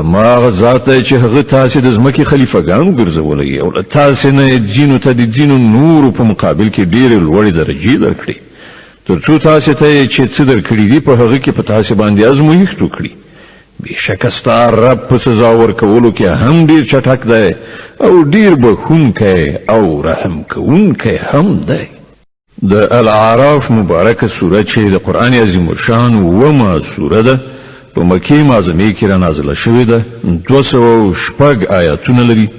ما غزاته چې هغه تاسې د ځمکې خلیفګانو ګرځولي او له تاسې نه ځینو ته د ځینو نورو په مقابل کې ډېرې لوړې درجې درکړي تر څو تاسې ته چې څه درکړي دي په هغه کې په تاسې باندې ازمویښت وکړي. بېشکه ستا رب په سزا ورکولو کې هم ډېر چټک دی او ډېر بخښونکی او رحم کوونکی هم دی. د الاعراف مبارکه سوره چې د قرآن عظیم الشان اومه سوره ده په مکې معظمې کې را نازله شوې ده. 206 آیاتونه لري.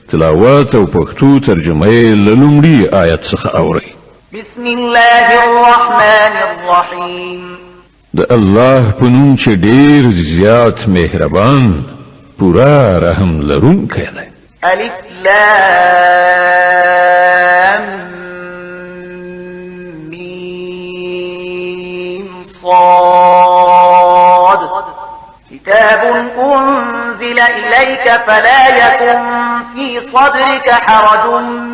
تلاوت او پښتو ترجمه یې له لومړي آیت څخه اورئ. بسم الله الرحمن الرحیم. د الله په نوم چې ډېر زیات مهربان پورا رحم لرونکی دی. الف لام میم صاد كتاب أنزل إليك فلا يكن في صدرك حرج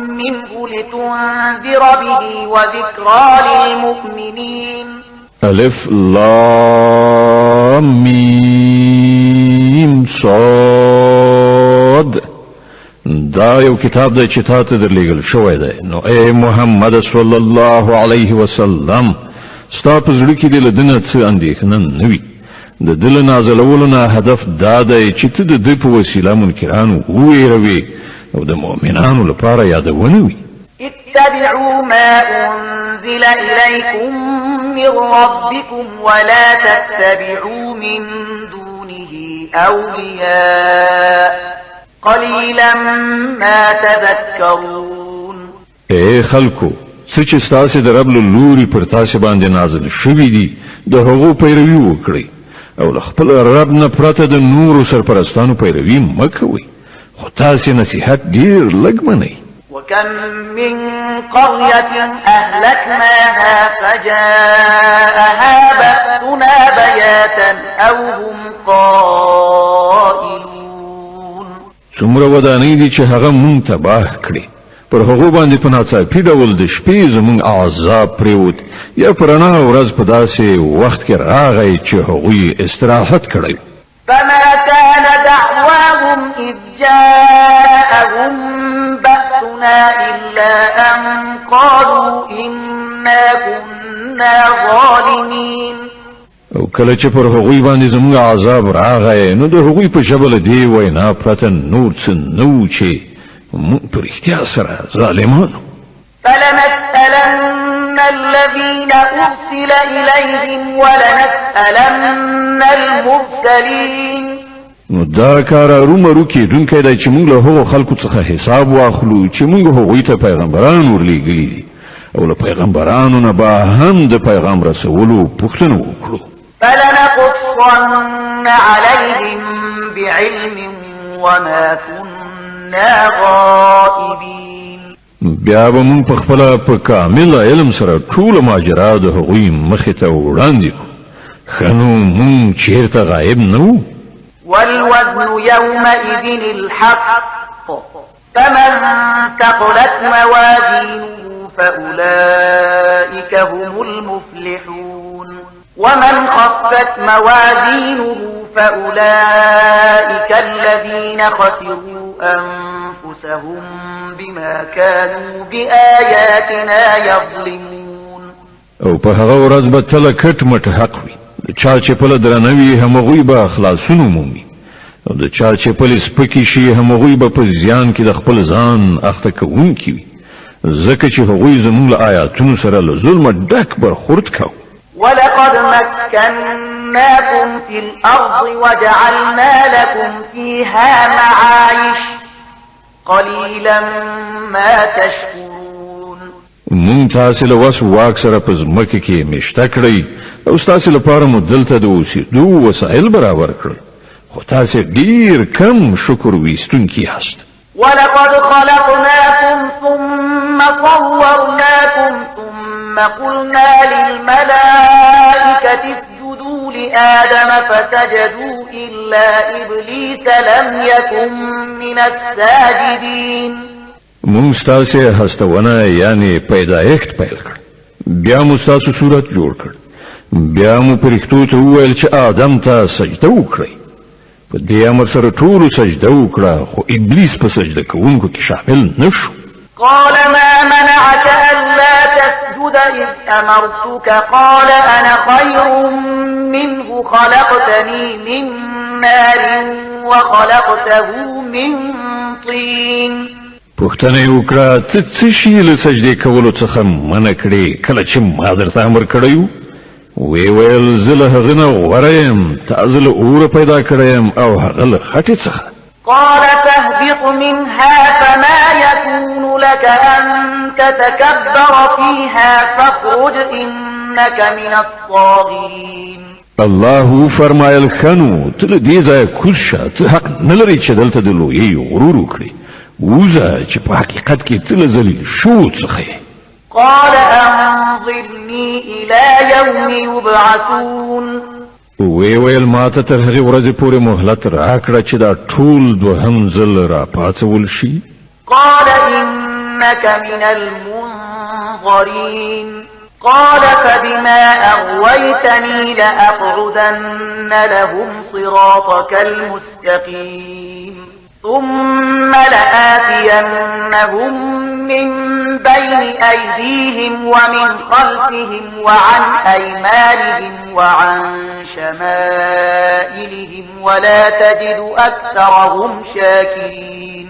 منه لتنذر به وذكرى للمؤمنين. الف لام میم صاد دا یو کتاب دی چې تا ته درلیږل شوی دی، نو ای محمد صلی الله علیه وسلم ستا په زړه کې دې له ده نه څه اندېښنه نه وي. د ده له نازلولو نه هدف دا دی چې ته د ده په وسیله منکرانو وویروې او د مؤمنانو لپاره یادونه وي. اتبعوا ما أنزل إليكم من ربكم ولا تتبعوا من دونه أولياء قليلا ما تذكرون. اے خلکو، څه چې ستاسې د رب له لوري پر تاسې باندې نازل شوي دي د هغو پیروي وکړئ او له خپل رب نه پرته د نورو سرپرستانو پیروي مه کوئ، خو تاسې نصیحت ډېر لږ منئ. وكم من قرية أهلكناها فجاءها بأسنا بياتا أو هم قائلون. څومره ودانۍ دي چې هغه مونږ تباه کړې، پر هغو باندې په ناڅاپي ډول د شپې زمونږ عذاب پرېوت، یا په رڼا ورځ په داسې وخت کې راغی چې هغوی استراحت کړی. فما كان دعواهم إذ جاءهم بأسنا إلا أن قالوا إنا كنا ظالمين. او کله چې پر هغوی باندې زموږ عذاب راغی نو د هغوی په ژبه له دې وینا پرته نور څه نه و چې موږ په رښتیا سره ظالمانو. فلنسألن الذين أرسل إليهم ولنسألن المرسلين. نو دا کار ارومرو کېدونکی دی چې موږ له هغو خلکو څخه حساب واخلو چې موږ هغوی ته پیغمبران ورلیږلي دي او له پیغمبرانو نه به هم د پیغام رسولو پوښتنه وکړو. فلنقصن عليهم بعلم وما كنا غائبين. بیا به موږ په خپله په کامل علم سره ټوله ماجرا د هغوی مخې ته وړاندې کړو. ښه نو موږ چېرته غایب نه وو. والوزن يومئذ الحق فمن ثقلت موازينه فأولئك هم المفلحون ومن خفت موازينه فأولئك الذين خسروا أنفسهم بما كانوا بآياتنا يظلمون. او په هغه ورځ به تله کټ مټ حق وي، د چا چې پله درنه وي همغوی به خلاصون ومومي او د چا چې پلې سپکې شي همغوی به په زیان کې د خپل ځان اخته کوونکي وي، ځکه چې هغوی زموږ له آیاتونو سره له ظلمه ډک برخورد کوو. ولقد مكناكم في الأرض وجعلنا لكم فيها معايش قليلا ما تشكرون. مونږ تاسې له وس واک سره په ځمکه کې میشته کړئ او ستاسې لپاره مو دلته د اوسېدو وسایل برابر کړل، خو تاسې ډېر کم شکر ویستونکي یاست. ولقد خلقناكم ثم صورناكم ثم قلنا للملائكة اسجدوا لآدم فسجدوا إلا إبليس لم يكن من الساجدين. مونږ ستاسې هستونه یعنی پیدایښت پیل کړ، بیا مو ستاسو صورت جوړ کړ، بیا مو فرښتو ته وویل چې آدم ته سجده وکړئ. په دې امر سره ټولو سجده وکړه، خو ابلیس په سجده کوونکو کې شامل نشو. قال ما منعك ألا تسجد إذ أمرتك قال أنا خير منه خلقتني من نار وخلقته من طين. پوښتنه یې وکړه ته څه شي له سجدې کولو څخه منع کړې کله چې ما درته امر کړی و؟ وی ویل زه له هغه نه غوره یم، تا زه له اوره پیدا کړی یم او هغه له خټې څخه. قال فاهبط منها فما يكون لك أن تتكبر فيها فاخرج إنك من الصاغرين. الله فرمایل خنو ته له دې ځایه کوز شه، ته حق نه لرې چې دلته د لویۍ غرور وکړې، ووځه چې په حقیقت کې ته له ذلیل شوو څخه یې. قال أنظرني إلى يوم يبعثون. وی ویل ما ته تر هغې ورځې پورې مهلت راکړه چې دا ټول دوهم ځل راپاڅول شي. قال إنك من المنظرين. قال فبما أغويتني لأقعدن لهم صراطك المستقيم ثم لآتينهم من بين أيديهم ومن خلفهم وعن أيمانهم وعن شمائلهم ولا تجد أكثرهم شاكرين.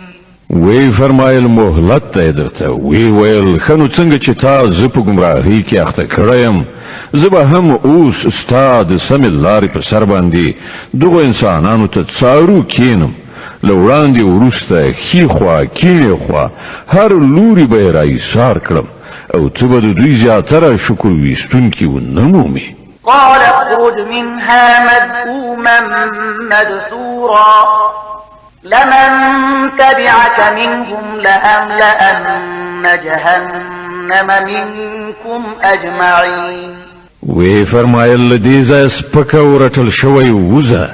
وی فرمایل مهلت ته درته وی ویل خنو څنګه چې تا زه په ګمراهۍ کې اخته کړم زه به هم اوس استاد سم لارې په سر باندې دغه انسانانو ته څارو کینم لوړاندې ورسته خي خوا کینې خوا هر لوري به راایثار کړم او ته به د دوی زیاتره شکر ویستونکي ونه مومې. قال اخرج منها مذءوما مدحورا لمن تبعك منهم لأملأن جهنم منكم أجمعين. وی فرمایل دې ځای سپکه ورټل شوی وزه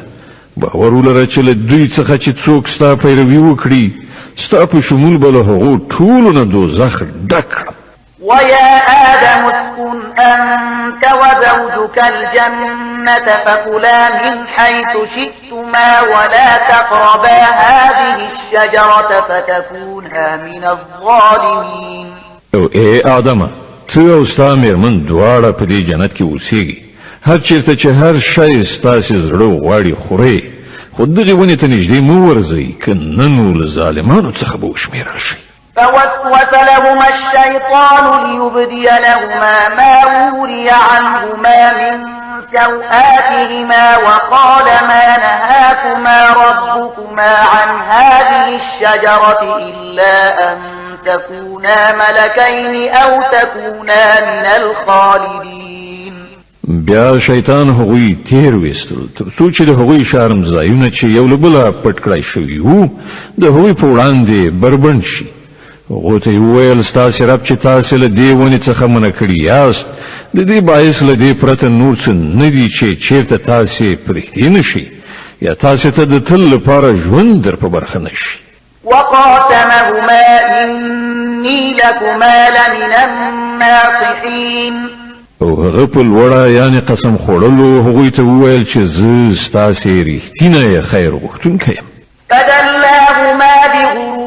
باور ولره چې له دوی څخه چې څوک ستا پیروي وکړي ستا په شمول به له هغو ټولو نه دوزخ ډک کړم. ويا آدم اسكن أنت وزوجك الجنة فكلا من حيث شئتما ولا تقربا هذه الشجرة فتكونا من الظالمين. او اے آدم ته او ستا مېرمن دواړه په دې جنت کې اوسېږي هر چیرته چې هر شی ستاسې زړه غواړي خورئ خو دغې ونې ته نږدې مه ورځئ که نه نو له ظالمانو څخه به وشمېرل شئ. فوسوس لهما الشيطان ليبدي لهما ما وري عنهما من سوآتهما وقال ما نهاكما ربكما عن هذه الشجرة إلا أن تكونا ملكين أو تكونا من الخالدين. بیا شیطان هغوی تیر وستل تر څو چې د هغوی شرم ځایونه چې یو له بله پټ کړای شوي وو د هغوی په وړاندې بربند شي. هغو ته یې وویل ستاسې رب چې تاسې له دې ونې څخه منع کړي یاست د دې باعث له دې پرته نور څه نه دي چې چیرته تاسې پرېږدي نه شي یا تاسې ته د تل لپاره ژوند در په برخه نه شي. وقاسمهما إني لكما لمن الناصحين. او هغه په لوړه یعنې قسم خوړلو هغوی ته وویل چې زه ستاسې رښتینی خیر غوښتونکی یم. فدلاهما بغرور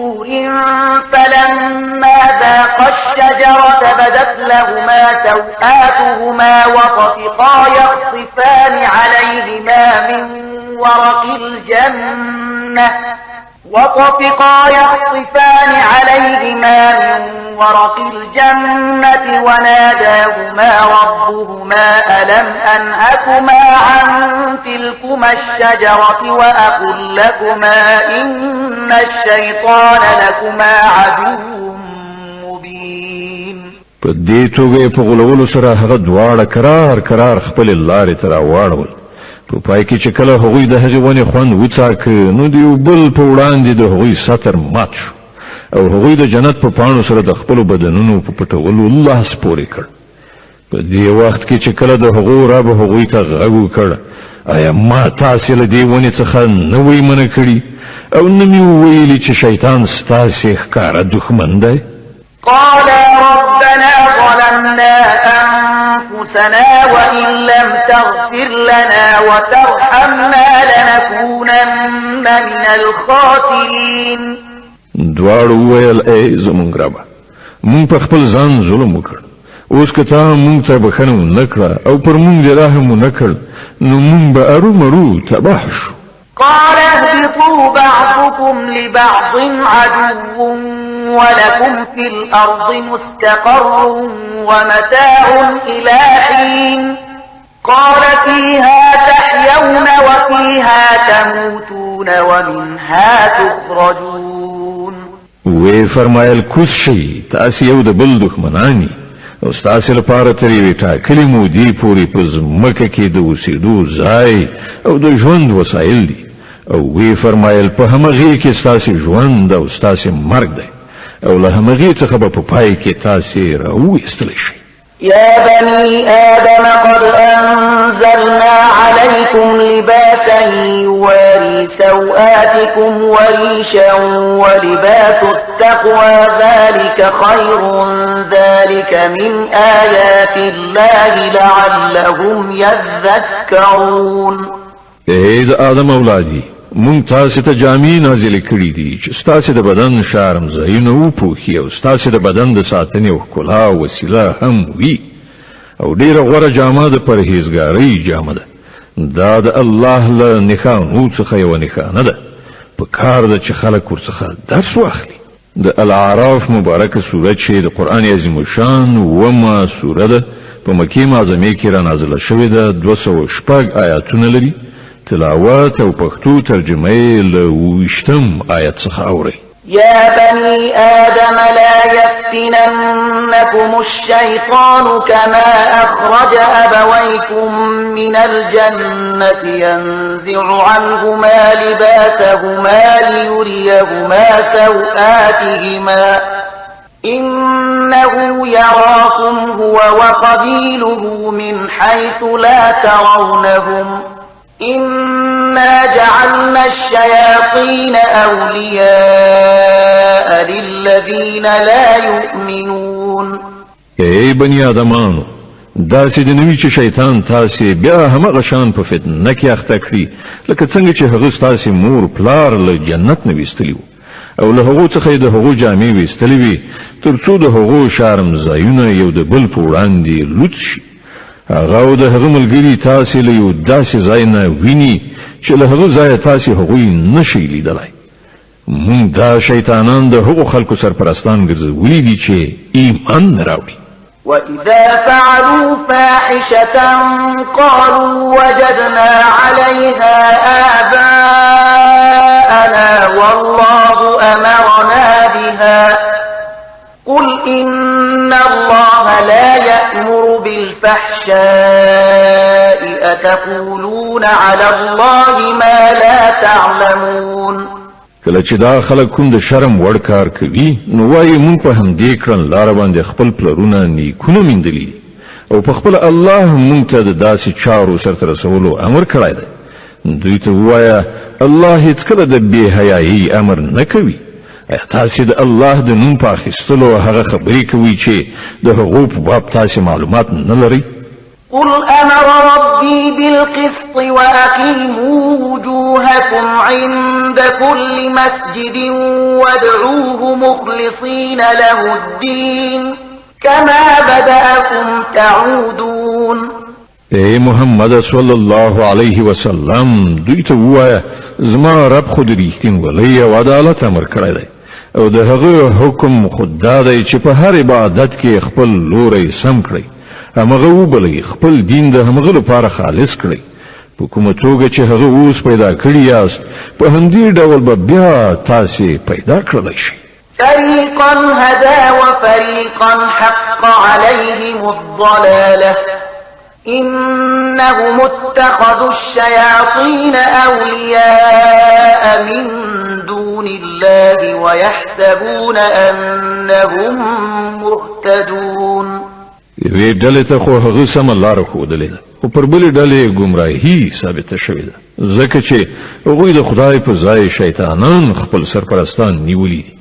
فلما ذاقا الشجرة بدت لهما سوآتهما وطفقا يخصفان عليهما من ورق الجنة وناداهما ربهما ألم أنهكما عن تلكما الشجرة وأقل لكما إن الشيطان لكما عدو مبين. په دې توګه په غولولو سره هغه دواړه کرار خپل لارې ته راواړول. په پای کې چې کله هغوی د هغې ونې خوند وڅاکه نو د یو بل په وړاندې د هغوی سطر مات شو او هغوی د جنت په پاڼو سره د خپلو بدنونو په پټولو لاس پورې کړ. په دې وخت کې چې کله د هغو رب هغوی ته غږ وکړ آیا ما تاسې له دې ونې څخه نه وی منع کړي او نه مې وویلي چې شیطان ستاسې ښکاره دښمن دی؟ قالا ربنا ظلمنا أنفسنا وإن لم تغفر لنا وترحمنا لنكونن من الخاسرين. دواړو وویل ای زموږ ربه مونږ په خپل ځان ظلم وکړ اوس که تا مونږ ته بښنه ونه کړه او پر مونږ دې رحم ونه کړ نو مونږ به ارومرو تباه شو. قال اهبطوا بعضكم لبعض عدو ولكم في الأرض مستقر ومتاع إلى حين. قال فيها تحيون وفيها تموتون ومنها تخرجون. وی فرمایل کوز شي تاسې یو د بل دښمنانی او ستاسې لپاره تر یوې ټاکلې مودې پورې په ځمکه کې د اوسېدو ځای او د ژوند وسایل دي او وی فرمایل په همغې کې ستاسې ژوند او ستاسې مرګ دی او له همغې څخه به په پای کې تاسې راوویستلی شئ. يا بني آدم قد أنزلنا عليكم لباسا يواري سوآتكم وريشا ولباس التقوى ذلك خير ذلك من آيات الله لعلهم يذكرون. اے د آدم اولادی مونږ تاسو ته جامې نازلې کړې دي چې ستاسو د بدن شرم ځایونه وپوښي او ستاسو د بدن د ساتنې او ښکلا وسیله هم وي او ډیره غوره جامه د پرهیزګارۍ جامه ده دا د الله له نښانو څخه یو نښانه ده په کار ده چې خلک ورڅخه درس واخلي د الاعراف مبارکه سوره چې د قرآن عظیم الشان ومه سوره ده په مکې معظمه کې را نازله شوې ده 206 آیاتونه لري تلاوت او پښتو ترجمه یې له 20 آیت څخه اوري يا بني آدم لا يفتننكم الشيطان كما أخرج أبويكم من الجنة ينزع عنهما لباسهما ليريهما سوآتهما إنه يراكم هو وقبيله من حيث لا ترونهم إنا جعلنا الشياطين أولياء للذين لا يؤمنون ای بنی آدمانو داسې د نوي چې شیطان تاسې بیا همغه شان په فتنه کې اخته کړي لکه څنګه چې هغه ستاسې مور پلار له جنت نه ویستلي وو او له هغو څخه یې د هغو جامې ویستلې وي تر څو د هغو شرم ځایونه یو د بل په وړاندې لوڅ شي هغه او د هغه ملګري تاسې له یو داسې ځای نه ویني چې له هغه ځایه تاسې هغوی نشئ لیدلی مونږ دا شیطانان د هغو خلکو سرپرستان ګرځولي دي چې ایمان نه راوړي وإذا فعلوا فاحشة قالوا وجدنا عليها آباءنا والله أمرنا بها قل إن الله لا يأمر بالفحشاء أتقولون على الله ما لا تعلمون کله چې دا خلک کوم د شرم وړ کار کوي نو وایي مونږ په همدې کړن لاره باندې خپل پلرونه نیکونه میندلي او په خپل الله مونږ ته د داسې چارو سرته رسولو امر کړی دی دوی ته ووایه الله هیڅکله د بې حیایي امر نه کوي تاسې د الله د نوم په اخیستلو هغه خبرې کوي چې د هغو په باب تاسې معلومات نه لرئ قل أمر ربي بالقسط وأقيموا وجوهكم عند كل مسجد وادعوه مخلصين له الدين كما بدأكم تعودون ای محمد صلی الله علیه وسلم دوی ته ووایه زما رب خو د ریښتینولۍ او عدالت امر کړی دی او د هغه حکم خود دا دی چې په هر عبادت کې خپل لوری سم کړئ همغه وبلئ خپل دین د همغه لپاره خالص کړئ په کومه توګه چې هغه اوس پیدا کړی یاست په همدې ډول به بیا تاسې پیدا کړلی شئ فريقا هدى وفريقا حق عليهم الضلالة إنهم اتخذوا الشياطين أولياء من دون الله ويحسبون أنهم مهتدون یوې ډلې ته خو هغه سمه لاره ښودلې ده خو پر بلې ډلې ګمراهي ثابته شوې ده ځکه چې هغوی د خدای په ځای شیطانان خپل سرپرستان نیولي دي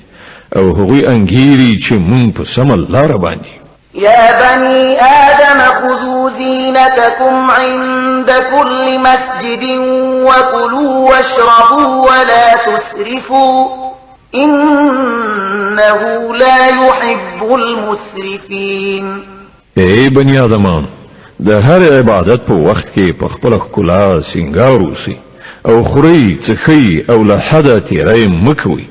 او هغوی انګیري چې مونږ په سمه لاره باندې يا بني آدم خذوا زينتكم عند كل مسجد وكلوا واشربوا ولا تسرفوا إنه لا يحب المسرفين ای بنی آدمان د هر عبادت په وخت کې په خپل ښکلا سینګار اوسئ او خورئ څښئ او له حده تیری مه کوئ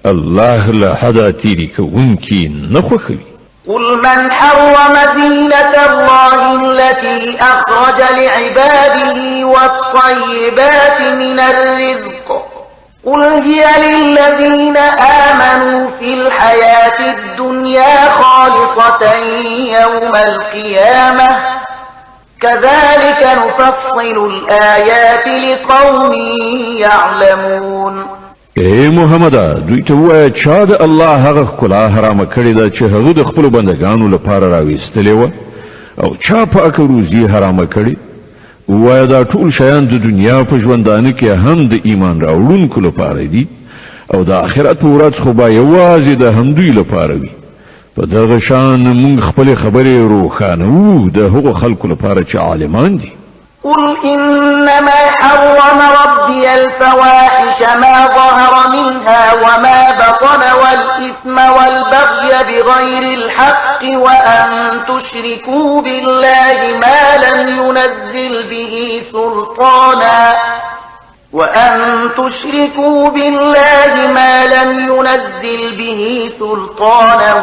الله له حده تیري کوونکي نه خوښوي قل من حرم زينة الله التي أخرج لعباده والطيبات من الرزق قل هي للذين آمنوا في الحياة الدنيا خالصة يوم القيامة كذلك نفصل الآيات لقوم يعلمون اے محمد دوی ته وایه چا د الله هغه ښکلا حرامه کړې ده چې هغه د خپلو بندګانو لپاره راویستلې وه او چا پاکه روزي حرامه کړې وایه دا ټول شیان د دنیا په ژوندانه کې هم د ایمان راوړونکو لپاره دي او د آخرت په ورځ خو به یوازې د همدوی لپاره وي په دغه شان موږ خپلې خبرې روښانوو د هغو خلکو لپاره چې عالمان دي قل إنما حرم ربي الفواحش ما ظهر منها وما بطن والإثم والبغي بغير الحق وأن تشركوا بالله ما لم ينزل به سلطانا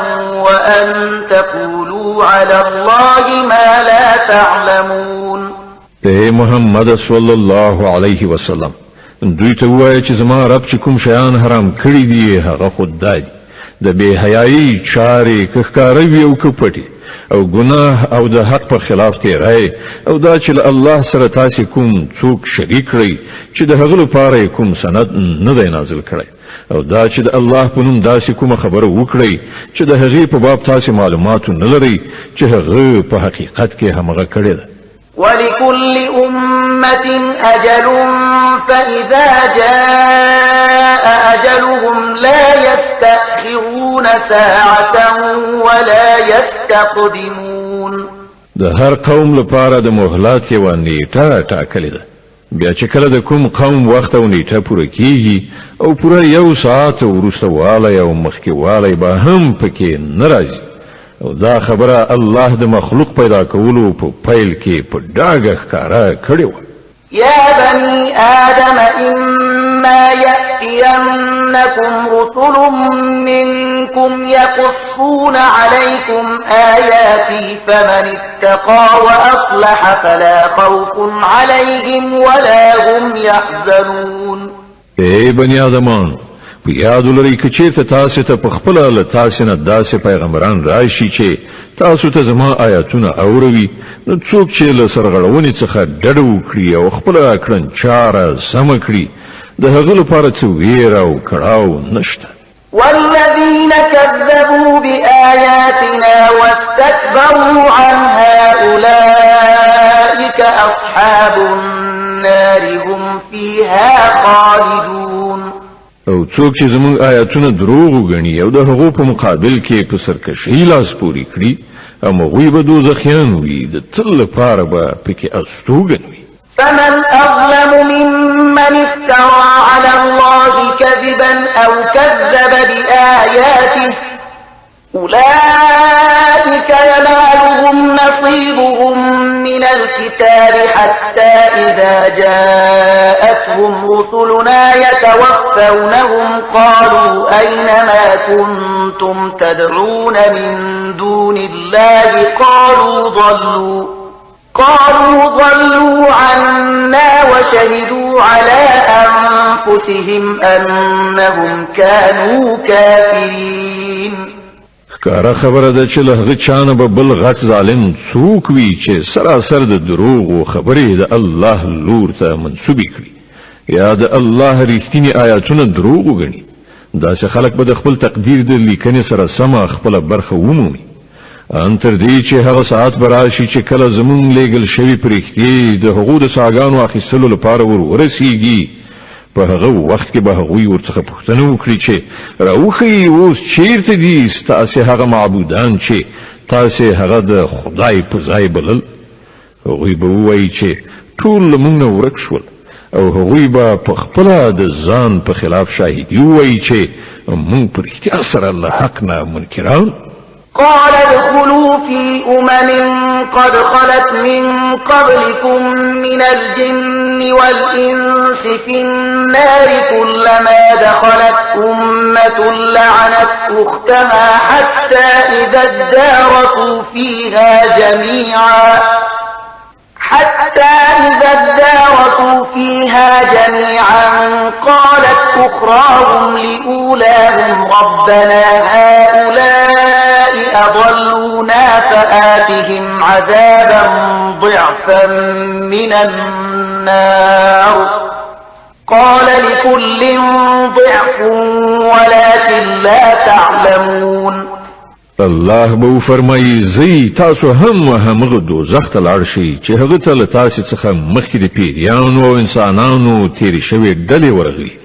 وأن تقولوا على الله ما لا تعلمون. اے محمد صلی الله علیه وسلم دوی ته وایي چې زما رب چې کوم شیان حرام کړی دي هغه خود دادي د بے حیايي چارې کښکاروي او کپټي او ګناه او د حق په خلاف تیرای او دا چې الله سره تاسو کوم څوک شریک کړی چې د هغه لپاره کوم سند نه دی نازل کړی او دا چې د الله په نوم داسې کومه خبره وکړي چې د هغې په باب تاسو معلومات نه لرئ چې هغه په حقیقت کې همغه کړی ده. ولكل أمة أجل فإذا جاء أجلهم لا يستأخرون ساعة ولا يستقدمون. د هر قوم لپاره د مهلت یوه نیټه ټاکلې ده، بیا چې کله د کوم قوم وخت او نیټه پوره کیږي او پوره یو ساعت وروسته والی او مخکې والی به هم پکې نه راځي او دا خبره الله د مخلوق پیدا کولو په پیل کې په ډاګه ښکاره کړې وه. يا بني آدم إما يأتينكم رسل منكم يقصون عليكم آياتي فمن اتقى وأصلح فلا خوف عليهم ولا هم يحزنون. اے بني آدمان په یاد لرئ که چېرته تاسو ته په خپله له تاسې نه داسې پیغمبران راشي چې تاسو ته زما آیاتونه اوروي نو څوک چې له سرغړونې څخه ډډه وکړي او خپله کړنچاره سمه کړي د هغه لپاره څه ویره او کړاو نشته. والذين كذبوا بآياتنا واستكبروا عنها أولئك أصحاب النار هم فيها خالدون. او څوک چې زموږ آیاتونه دروغ وګڼي او د هغو په مقابل کې په سرکشۍ لاس پورې کړي هغوی به دوزخیان وي د تل لپاره به پکې استوګن وي. فمن أظلم ممن افترى على الله كذبا أو كذب بآياته أولئك ينالهم نصيبهم من الكتاب حتى إذا جاءتهم رسلنا يتوفونهم قالوا أين ما كنتم تدعون من دون الله قالوا ضلوا عنا وشهدوا على أنفسهم أنهم كانوا كافرين. کاره خبره ده چې له هغه چانه به بل غټ ظالم څوک وي چې سراسر د دروغ او خبرې د الله لور ته منسوبې کړي یا د الله رښتینی آیاتونه دروغ وګڼي. داسې خلک به د خپل تقدیر د لیکنې سره سمه خپله برخه ومومي ان تر دې چې هغه ساعت به راشي چې کله زموږ لیږل شوي پرښتې د هغو د ساګانو اخیستلو لپاره ورسیږي په هغه وخت کې به هغوی ورڅخه پوښتنه وکړي چې راوښیي اوس چیرته دي ستاسې هغه معبودان چې تاسې هغه د خدای په ځای بلل. هغوی به ووایي چې ټول له موږ نه ورک شول او هغوی به په خپله د ځان په خلاف شاهدي ووایي چې موږ په رښتیا سره له حق نه منکران. قال ادخلوا في قد خلت من قبلكم من الجن والإنس في النار كلما دخلت أمة لعنت أختها حتى إذا اداركوا فيها جميعا قالت أخراهم لأولاهم ربنا هؤلاء أضلونا فآتهم عذابا ضعفا من النار قال لكل ضعف ولكن لا تعلمون. الله به فرمایي زی تاسو همغه دوزخ ته لاړ شئ چې هغه ته له تاسې څخه مخکې د پیریانو او انسانانو تېرې شوې ډلې ورغلي.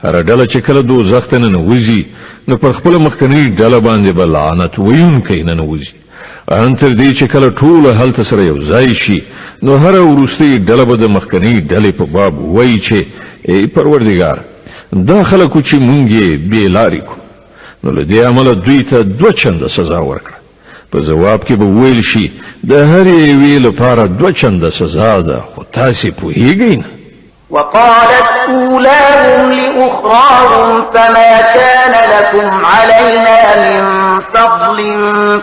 هره ډله چې کله دوزخ ته ننوځي نو پر خپله مخکنۍ ډله باندې به لعنت ویونکی ننوځي ان تر دې چې کله ټول هلته سره یو ځای شي نو هر وروستي ډله به د مخکنی ډلې په باب وایي چې ای پروردګار دا خلکو چې مونږ یې بې لارې کړو نو له دې امله دوی ته 2 چنده سزا ورکړه په جواب کې به ویل شي د هر یوې لپاره 2 چنده سزا ده خو تاسې پوهیږئ نه وقالت أولاهم لأخراهم فما كان لكم علينا من فضل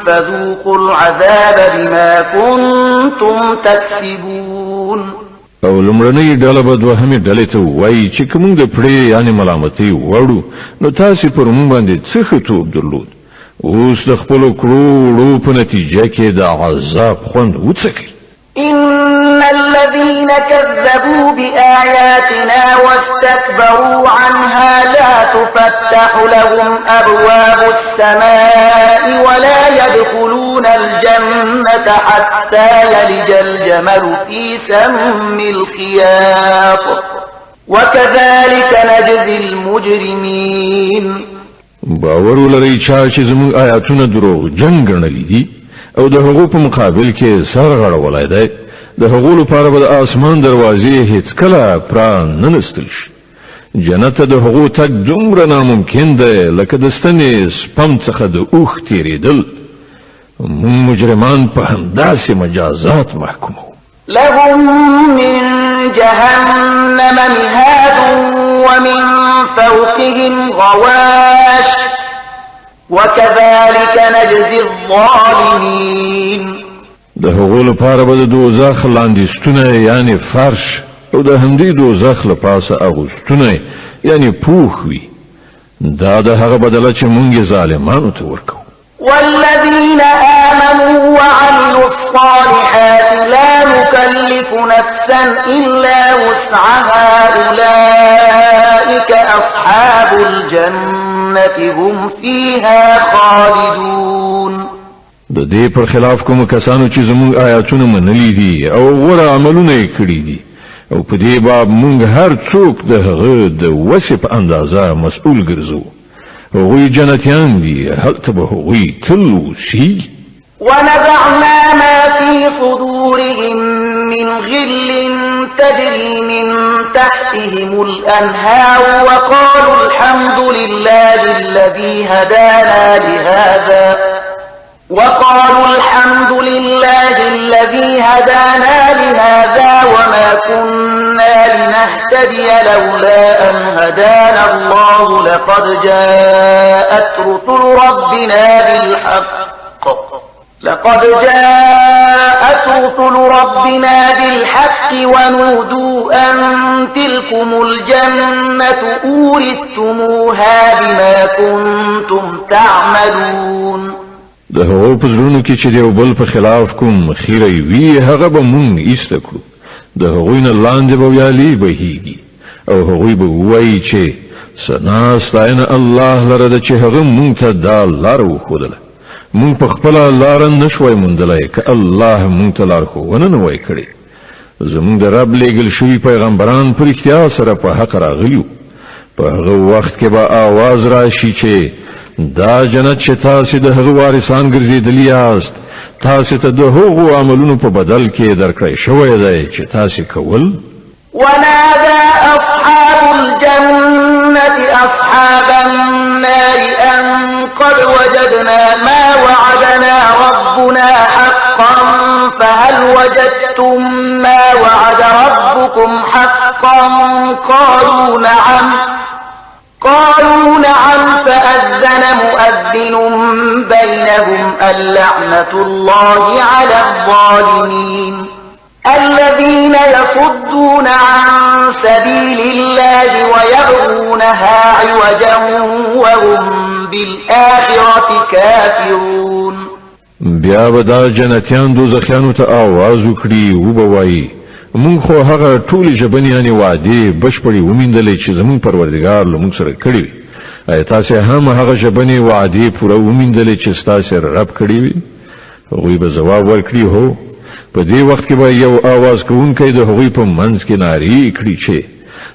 فذوقوا العذاب بما كنتم تكسبون او لمړنۍ ډله به دوهمې ډلې ته وایي چې کوم د پړې یعنی ملامتۍ وړو نو تاسې پر موږ باندې څه ښه توب درلود اوس د خپلو کړو وړو په نتیجه کې د عذاب خوند وڅکئ إن الذين كذبوا بآياتنا واستكبروا عنها لا تفتح لهم أبواب السماء ولا يدخلون الجنة حتى يلج الجمل في سم الخياط وكذلك نجزي المجرمين باور ولرئ چې زموږ آیاتونه دروغ جن ګڼلي دي او د هغو په مقابل کې سر غړولای دی د هغو لپاره به د اسمان دروازې هیڅ کله پران نه نستل شي جنت د هغو تک دومره ناممکن دی لکه د ستنې سپم څخه د اوښ تیریدل مجرمان په همداسې مجازات محکومو لهم من جهنم مهاد ومن فوقهم غواش وكذلك نجزي الظالمين د هغو لپاره به د دوزخ لاندې یعنی فرش او د همدې دوزخ له پاسه اغوستونه یعنی پوخ وي دا د هغه بدله چې مونږ ظالمانو ته ورکو والذين آمنوا وعملوا الصالحات لا نكلف نفسا إلا وسعها أولئك أصحاب الجنة هم فيها خالدون د دې پر خلاف کوم کسانو چې زموږ آیاتونه منلي دي او غوره عملونه یې کړي دي او په دې باب مونږ هر څوک د هغه د وسې په اندازه مسؤل ګرځو هغوی جنتیان دي هلته به هغوی تل اوسي ونزعنا ما في صدورهم من غل تجري من تحتهم الأنهار وقالوا الحمد لله الذي هدانا لهذا وما كنا لنهتدي لولا أن هدانا الله لقد جاءت رسل ربنا بالحق ونودوا أن تلكم الجنة أورثتموها بما كنتم تعملون د هغو په زړونو کې چې د یو بل په خلاف کوم خیره وي هغه به مونږ ایسته کړو د هغوی نه لاندې به ویالې بهیږي او هغوی به ووایي چې ثنا ستاینه الله لره ده چې هغه مونږ ته دا لاره وښودله مونږ په خپله لاره نشوای موندلی که الله مونږ ته لارښوونه نه وای کړې زمونږ د رب لېږل شوي پیغمبران په رښتیا سره په حق راغلي وو په هغه وخت کې به آواز راشي چې دا جنت چې تاسې د هغه وارثان ګرځېدلي یاست تاسې ته د هغو عملونو په بدل کې درکړی شوی دی چې تاسې کول ونادى أصحاب الجنة أصحاب النار أن قد وجدنا ما وعدنا ربنا حقا فهل وجدتم ما وعد ربكم حقا قالوا نعم فأذن مؤذن بينهم اللعنة الله على الظالمين الذين يصدون عن سبيل الله ويبغونها عوجا وهم بالآخرة كافرون بیا به دا جنتیان دوزخیانو ته آواز وکړي وبوایي مونږ خو هغه ټولې ژبنیانې وعدې بشپړې وموندلې چې زموږ پروردګار له موږ سره کړې وي ایا تاسې هم هغه ژبنې وعدې پوره وموندلې چې ستاسې رب کړې وي هغوی به ځواب ورکړي هو په دې وخت کې به یو آواز کوونکی د هغوی په منځ کې نارې کړي چې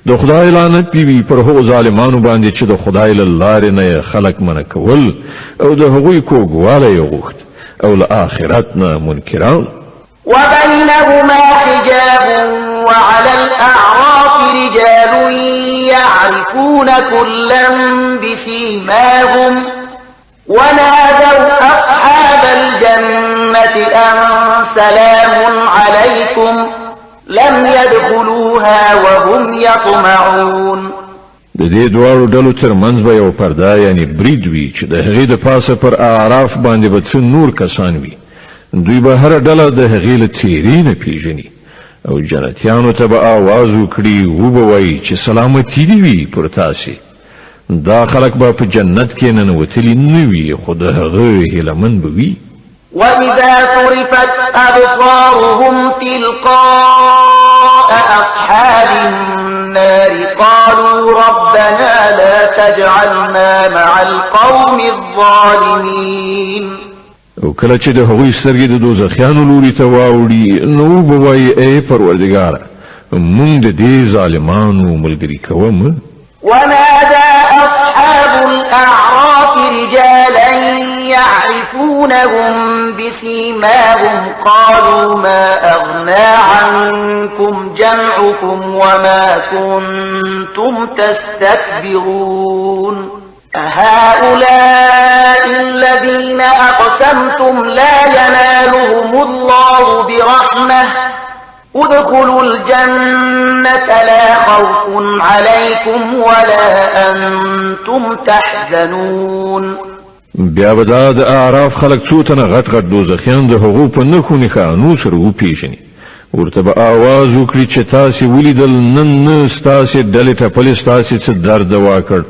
د خدای لعنت دې وي پر هغو ظالمانو باندې چې د خدای له لارې نه خلک منع کول او د هغوی کوږوالی یې غوښت او له آخرتنا منکران. وبينهما حجاب وعلى الأعراف رجال يعرفون كلا بسيماهم ونادوا أصحاب الجنة أن سلام عليكم لم يدخلوها وهم يطمعون. د دې دوارو ډلو ترمنځ به یو پرده یعنی برید وي چې د هغې د پاسه پر اعراف باندې به څه نور کسان وي. دوی به هره ډله د هغې له څېرې نه پیژني او جنتیانو ته به آواز وکړي وبه وایي چې سلامتي دې وي پر تاسې. دا خلک به په جنت کې ننوتلي نه وي خو د هغه هیلهمن به وي. وإذا صرفت أبصارهم تلقاء أصحاب النار قالوا ربنا لا تجعلنا مع القوم الظالمين. او کله چې د هغوی سترګې د دوزخیانو لوري ته واوړي نو به وایي ای پروردګاره موږ د دې ظالمانو ملګري کوه مه. ونادى أصحاب الأعراف رجالا يعرفونهم بسيماهم قالوا ما أغنى عنكم جمعكم وما كنتم تستكبرون أهؤلاء الذين أقسمتم لا ينالهم الله برحمة ادخلوا الجنة لا خوف عليكم ولا أنتم تحزنون. بیا به دا د اعراف خلک څو تنه غټ غټ دوزخیان د هغو په نښو نښانو سره وپېژني. ورته به آواز وکړي چې تاسې ولیدل نن نه ستاسې ډلې ټپلې ستاسې څه درد دوا کړ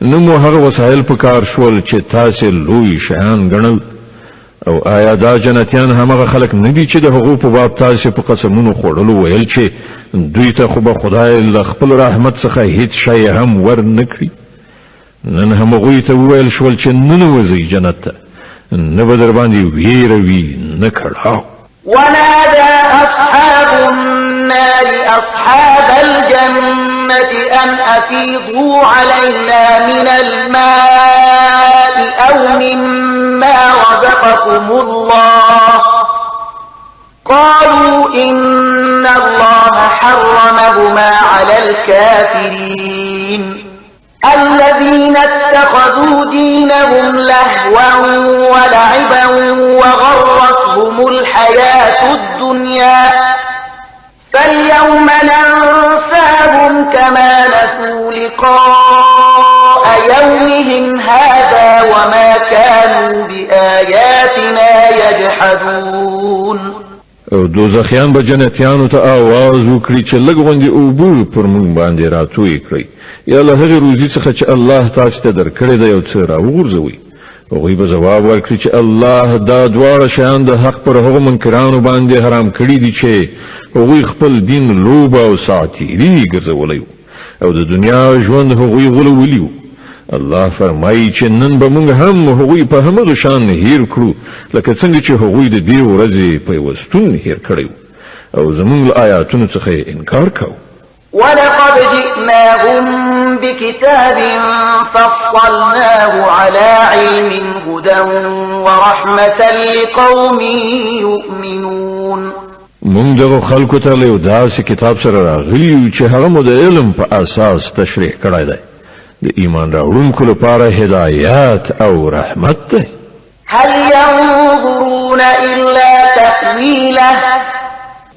نه مو هغه وسایل په کار شول چې تاسې لوی شیان ګڼل. او آیا دا جنتیان همغه خلک نه دي چې د هغو په باب تاسې په قسمونو خوړلو ویل چې دوی ته خو به خدای له خپل رحمت څخه هیڅ شی هم ور نه کړي؟ نن هم هغوی ته وویل شول چې ننوځئ جنت ته نه به در باندې ویره وي نه کړاو. ونادى أصحاب النار أصحاب الجنة أن أفيضوا علينا من الماء أو مما رزقكم الله قالوا إن الله حرمهما على الكافرين الذين اتخذوا دينهم لهوا ولعبا وغرتهم الحياة الدنيا فاليوم ننساهم كما نسوا لقاء يومهم هذا وما كانوا بآياتنا يجحدون. او دوزخیان به جنتیانو ته آواز وکړي چې لږ غوندې اوبه پر موږ باندې راتوی کړئ یا له هغې روزي څخه چې الله تاسې ته درکړې ده یو څه راوغورځوئ. هغوی به ځواب ورکړي چې الله دا دواړه شیان د حق پر هغو منکرانو باندې حرام کړي دي چې هغوی خپل دین لوبه او ساعتیري ګرځولی او د دنیا ژوند هغوی غولولی و. الله فرمایي چې نن به موږ هم هغوی په همغه شان هیر کړو لکه څنګه چې هغوی د دې ورځې پیوستون هیر کړی او زموږ له آیاتونو څخه یې انکار کوو. ولقد جئناهم بكتاب فصلناه على علم هدى ورحمة لقوم يؤمنون. موږ دغه خلکو ته له یو داسې کتاب سره راغلي یو چې هغه مو د علم په اساس تشریح کړی دی د ایمان راوړونکو لپاره هدایت او رحمت دی. هل ينظرون إلا تأويله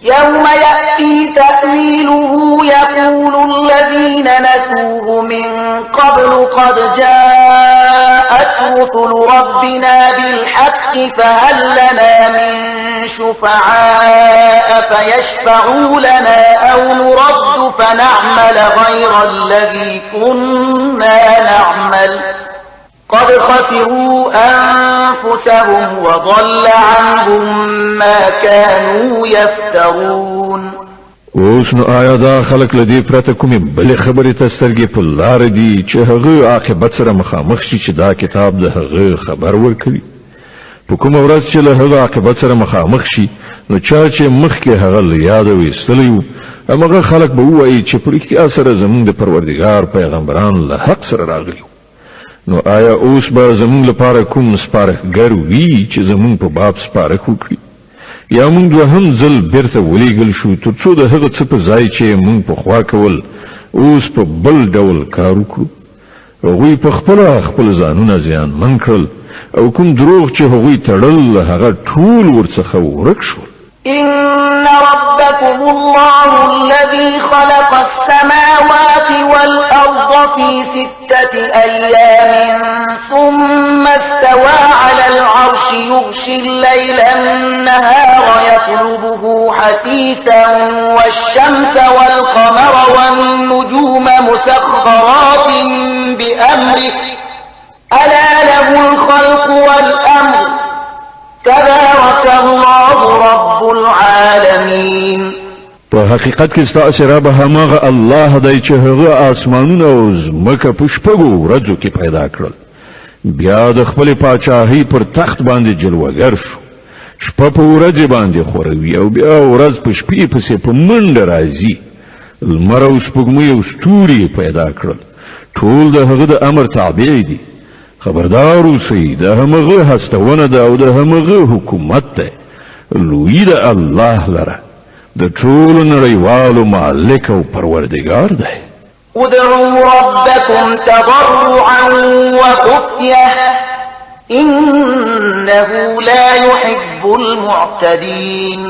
يوم يأتي تأويله يقول الذين نسوه من قبل قد جاءت رسل ربنا بالحق فهل لنا من شفعاء فيشفعوا لنا أو نرد فنعمل غير الذي كنا نعمل قد خسروا أنفسهم وضل عنهم ما كانوا يفترون. اوس نو آیا دا خلک لدی پرته کومې بلې خبرې ته سترګې په لار دي چې هغه عاقبت سره مخامخ شي چې دا کتاب د هغه خبر ورکوي؟ په کومه ورځ چې له هغه عاقبت سره مخامخ شي نو چا چې مخکې هغه له یاده ویستلی و همغه خلک به ووایي چې په رښتیا سره زموږ د پروردګار پیغمبران له حق سره راغلي نو آیا اوس به زمونږ لپاره کوم سپارښتګر وي چې زمونږ په باب سپارښت وکړي یا مونږ دوهم ځل بیرته ولیږل شو تر څو د هغه څه په ځای چې مونږ پخوا کول اوس په بل ډول کار وکړو هغوی په خپل ځانونه زیانمن کړل او کوم دروغ چې هغوی تړل هغه ټول ورڅخه ورک شول. إن ربكم الله الذي خلق السماوات والأرض في 6 أيام ثم استوى على العرش يغشي الليل النهار يطلبه حثيثا والشمس والقمر والنجوم مسخرات بأمره ألا له الخلق والأمر تبارك الله رب العالمين. په حقیقت کې ستاسو رب همغه الله دی چې هغه اسمانونه او ځمکه په شپږو ورځو کې پیدا کړل بیا د خپل پاچاهۍ پر تخت باندې جلوهګر شو شپه په ورځ باندې خوروي او بیا ورځ په شپې پسې په منډه راځي لمر او سپوږمۍ او ستوري پیدا کړل ټول د هغه د امر تابع دي خبردار اوسئ د همغه هستونه ده او د همغه حکومت ده لوی د الله لره د ټول نړیوالو مالک او پروردگار ده. ادعوا ربكم تضرعا وخفية إنه لا يحب المعتدين.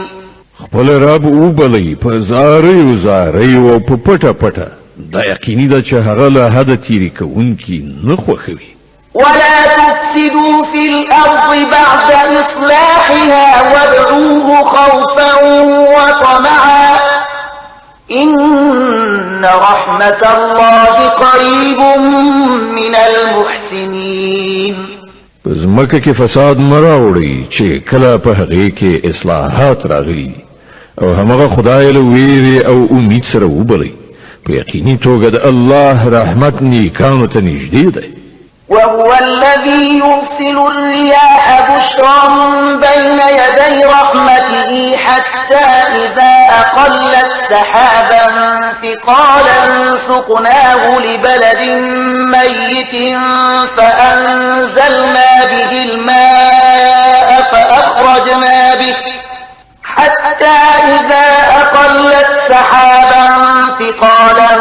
خپل رب وبلئ په زارۍ او په پټه پټه دا یقیني ده چې هغه له حده تیری کوونکي نه خوښوي. ولا تفسدوا في الأرض بعد إصلاحها وادعوه خوفا وطمعا إن رحمة الله قريب من المحسنين. زمکه کې فساد مراوړي چې کله په هغه کې اصلاحات راغلي او همغه خدای له ویری او امید سره وبلئ په یقیني توګه د الله رحمت نیکانو ته نږدې دی. وهو الذي يرسل الرياح بشرا بين يدي رحمته حتى إذا أقلت سحابا ثقالا سقناه لبلد ميت فأنزلنا به الماء فأخرجنا به حتى إذا أقلت سحابا ثقالا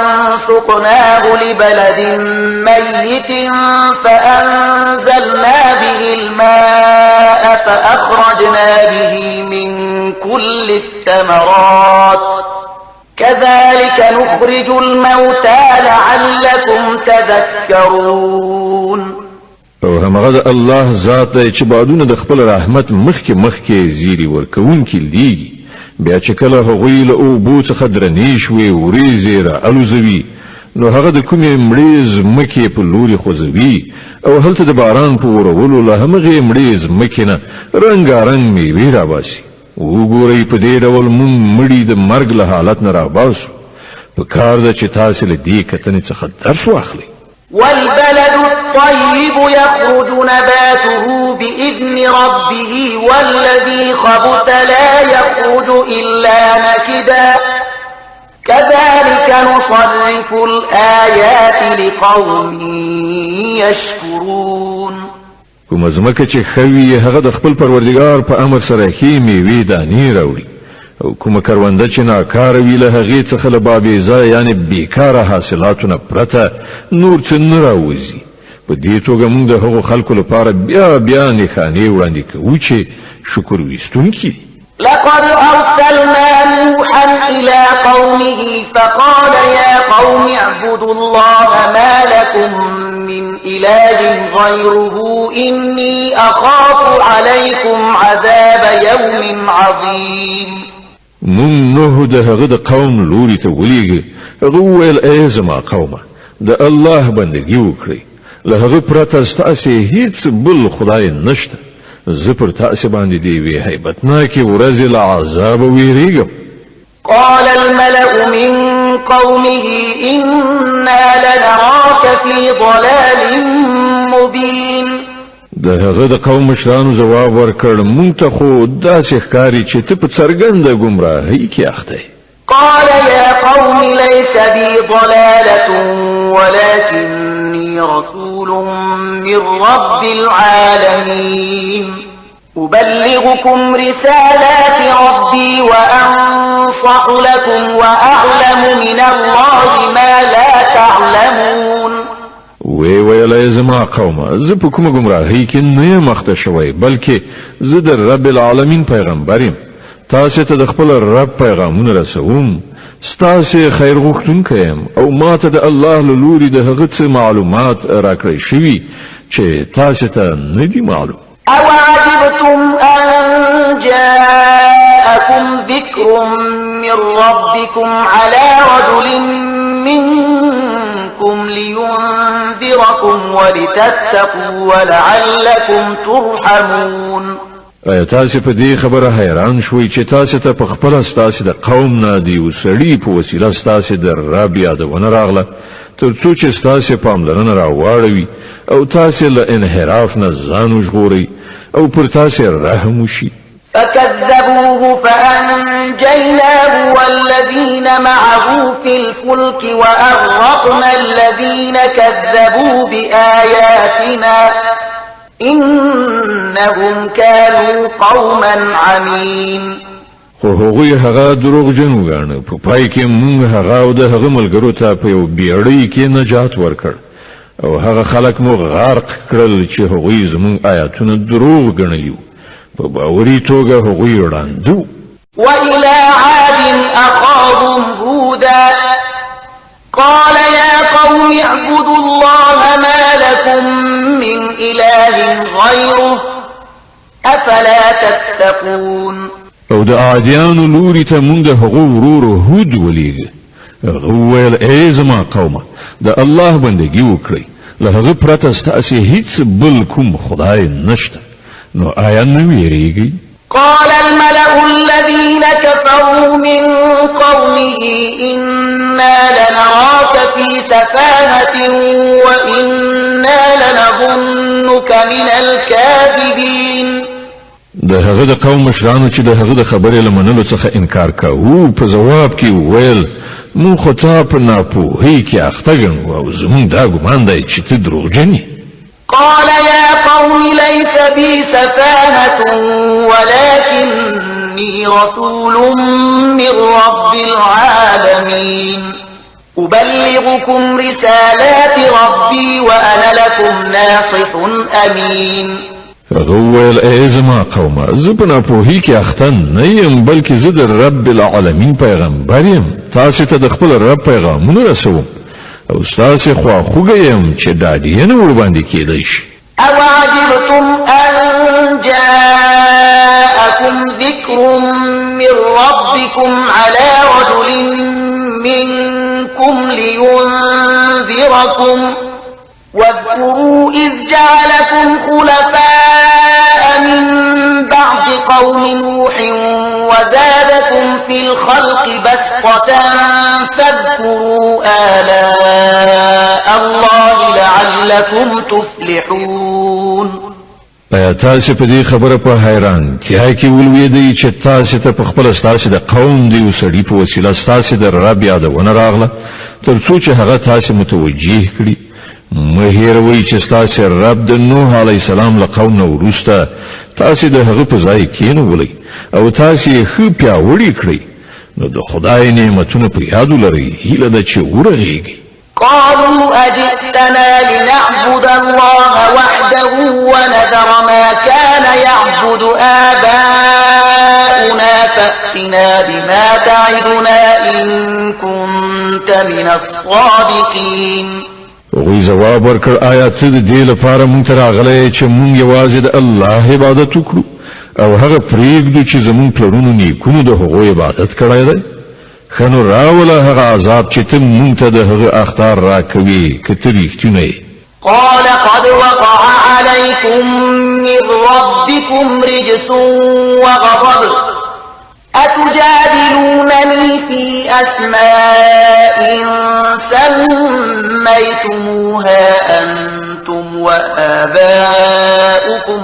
سقناه لبلد ميت فأنزلنا به الماء فأخرجنا به من كل الثمرات كذلك نخرج الموتى لعلكم تذكرون. او همغه الله ذات دی چې بادونه د خپل رحمت مخکې زیری ورکوونکي لیږي بیا چې کله هغوی له اوبو څخه درنې شوې وریځې راالوزوي نو هغه د کومې مړې ځمکې په لوري خوځوي او هلته د باران په ورولو له همغې مړې ځمکې نه رنګارنګ میوې راباسي. وګورئ په دې ډول موږ مړي د مرګ له حالت نه راباسو په کار ده چې تاسې له دې کتنې څخه درس واخلئ. والبلد الطيب يخرج نباته بإذن ربه والذي خبث لا يخرج إلا نكدا كذلك نصرف الآيات لقوم يشكرون. کوم ځمکه چې خوي هغه د خپل پروردگار په امر سره کې میوې دانې راوړي او کوم کرونده چې ناکاره وي له هغې څخه له بابیزه یعنی بیکاره حاصلاتو نه پرته نور څه نه راوځي. په دې توګه موږ د هغو خلکو لپاره بیا نښانې وړاندې کوو چې شکر ویستونکي دي. لقد أرسلنا نوحا إلى قومه فقال يا قوم اعبدوا الله ما لكم من إله غيره إني أخاف عليكم عذاب يوم عظيم. مون نوح د هغه د قوم لوري ته ولېږه هغه وویل ای زما قومه د الله بندګي وکړئ له هغه پرته ستاسې هیڅ بل خدای نشته زه پر تاسې باندې د یوې هیبتناکې ورځې له عذابه ویریږم. قال الملأ من قومه إنا لنراك في ضلال مبين. د هغه د قوم مشرانو جواب ورکړ مونږ ته خو داسې ښکاري چې ته په څرګنده ګمراهۍ کې اخته یې. قال يا قوم ليس بي ضلالة ولكني إني رسول من رب العالمين أبلغكم رسالات ربي وأنصح لكم وأعلم من الله ما لا تعلمون. ویلای زما قومه زه په کومه ګمراهۍ کې نه یم اخته شوی بلکې زه د رب العالمین پیغمبر یم. تاسو ته د خپل رب پیغامونه رسوم. ستاسو خیر غوښتونکی یم او ماته د الله له لوري د هغه څه معلومات راکړی شوي چې تاسو ته نه دي معلوم. أوعجبتم أن جاءكم ذكر من ربكم على رجل منكم لينذركم ولتتقوا ولعلكم ترحمون. ایا تاسو په دې خبره حیران شوي چې تاسو ته په خپل ستاسو د قوم نه دی وسړي په وسیله ستاسو د رب یادونه راغله تر څو چې ستاسو پاملرنه راواړوي او تاسو له انحراف نه ځان وژغورئ او پر تاسو رحم وشي. فكذبوه فأنجيناه والذين معه في الفلك وأغرقنا الذين كذبوا بآياتنا إنهم كانوا قوما عمين. خو هغوی هغه دروغجن وګاڼه. په پای کې موږ هغه او د هغه ملګرو ته په یو بیړۍ کې نجات ورکړ او هغه خلک مو غرق کړل چې هغوی زموږ آیاتونه دروغ ګڼلي. په باوري توګه هغوی وړاندو. وإلى عاد أخاهم هودا قال يا قوم اعبدوا الله ما لكم من إله غيره أفلا تتقون. او د عادیانو لوري ته مونږ د هغو ورور هود ولېږه. هغه وویل ای زما قومه د الله بندګي وکړئ له هغه پرته ستاسې هیڅ بل کوم خدای نشته نو آیا نه ویریږئ؟ قال الملأ الذين كفروا من قومه إنا لنراك في سفاهة وإنا لنظنك من الكاذبين. د هغه د قوم مشرانو چې د هغه د خبرې له منلو څخه انکار کوو په جواب کې وویل مون خو تا په ناپوهۍ کې اخته ګڼو او زموږ دا ګمان دی چې ته دروغجن یې. قال يا قوم ليس بي سفاهة ولكني رسول من رب العالمين أبلغكم رسالات ربي وأنا لكم ناصح أمين. هغه وویل ای زما قومه زه په ناپوهۍ کې اخته نه یم بلکې زه د رب العالمین پیغمبر یم. تاسو ته د خپل رب پیغامونه رسوم او ستاسې خواخوږی یم چې ډاډینه ورباندې کیدی شي. أوعجبتم أن جاءكم ذكر من ربكم على رجل منكم لينذركم واذكروا إذ جعلكم خلفاء من بعد قوم نوح وزادكم في الخلق بسطة فاذكروا آلاء الله لعلكم تفلحون. ایا تاسو په دې خبره په حیرانتیا کې ولوېدئ چې تاسو ته په خپل ستاسو د قوم د یو سړي په وسیله ستاسو د رب یادونه راغله تر څو چې هغه تاسو متوجه کړي. مه هېروئ چې ستاسو رب د نوح علیه السلام له قوم نه وروسته تاسو د هغه په ځای کېنولئ او تاسو یې ښه پیاوړي کړئ نو د خدای نعمتونه په یاد ولرئ. هیله ده چې ورغېږئ. قالوا أجئتنا لنعبد الله وحده ونذر ما كان يعبد آباؤنا فأتنا بما تعدنا إن كنت من الصادقين. هغوی جواب ورکړ آیا ته د دې لپاره مونږ ته راغلی چې مونږ یوازې د الله عبادت وکړو او هغه پرېږدو چې زمونږ پلرونو نیکونو د هغو عبادت کړی دی؟ ښه نو راوله هغه عذاب چې ته مونږ ته د هغه اخطار راکوي که ته رښتونه یې. قال قد وقع عليكم من ربكم رجس وغضب أتجادلونني في أسماء سميتموها أنتم وآباؤكم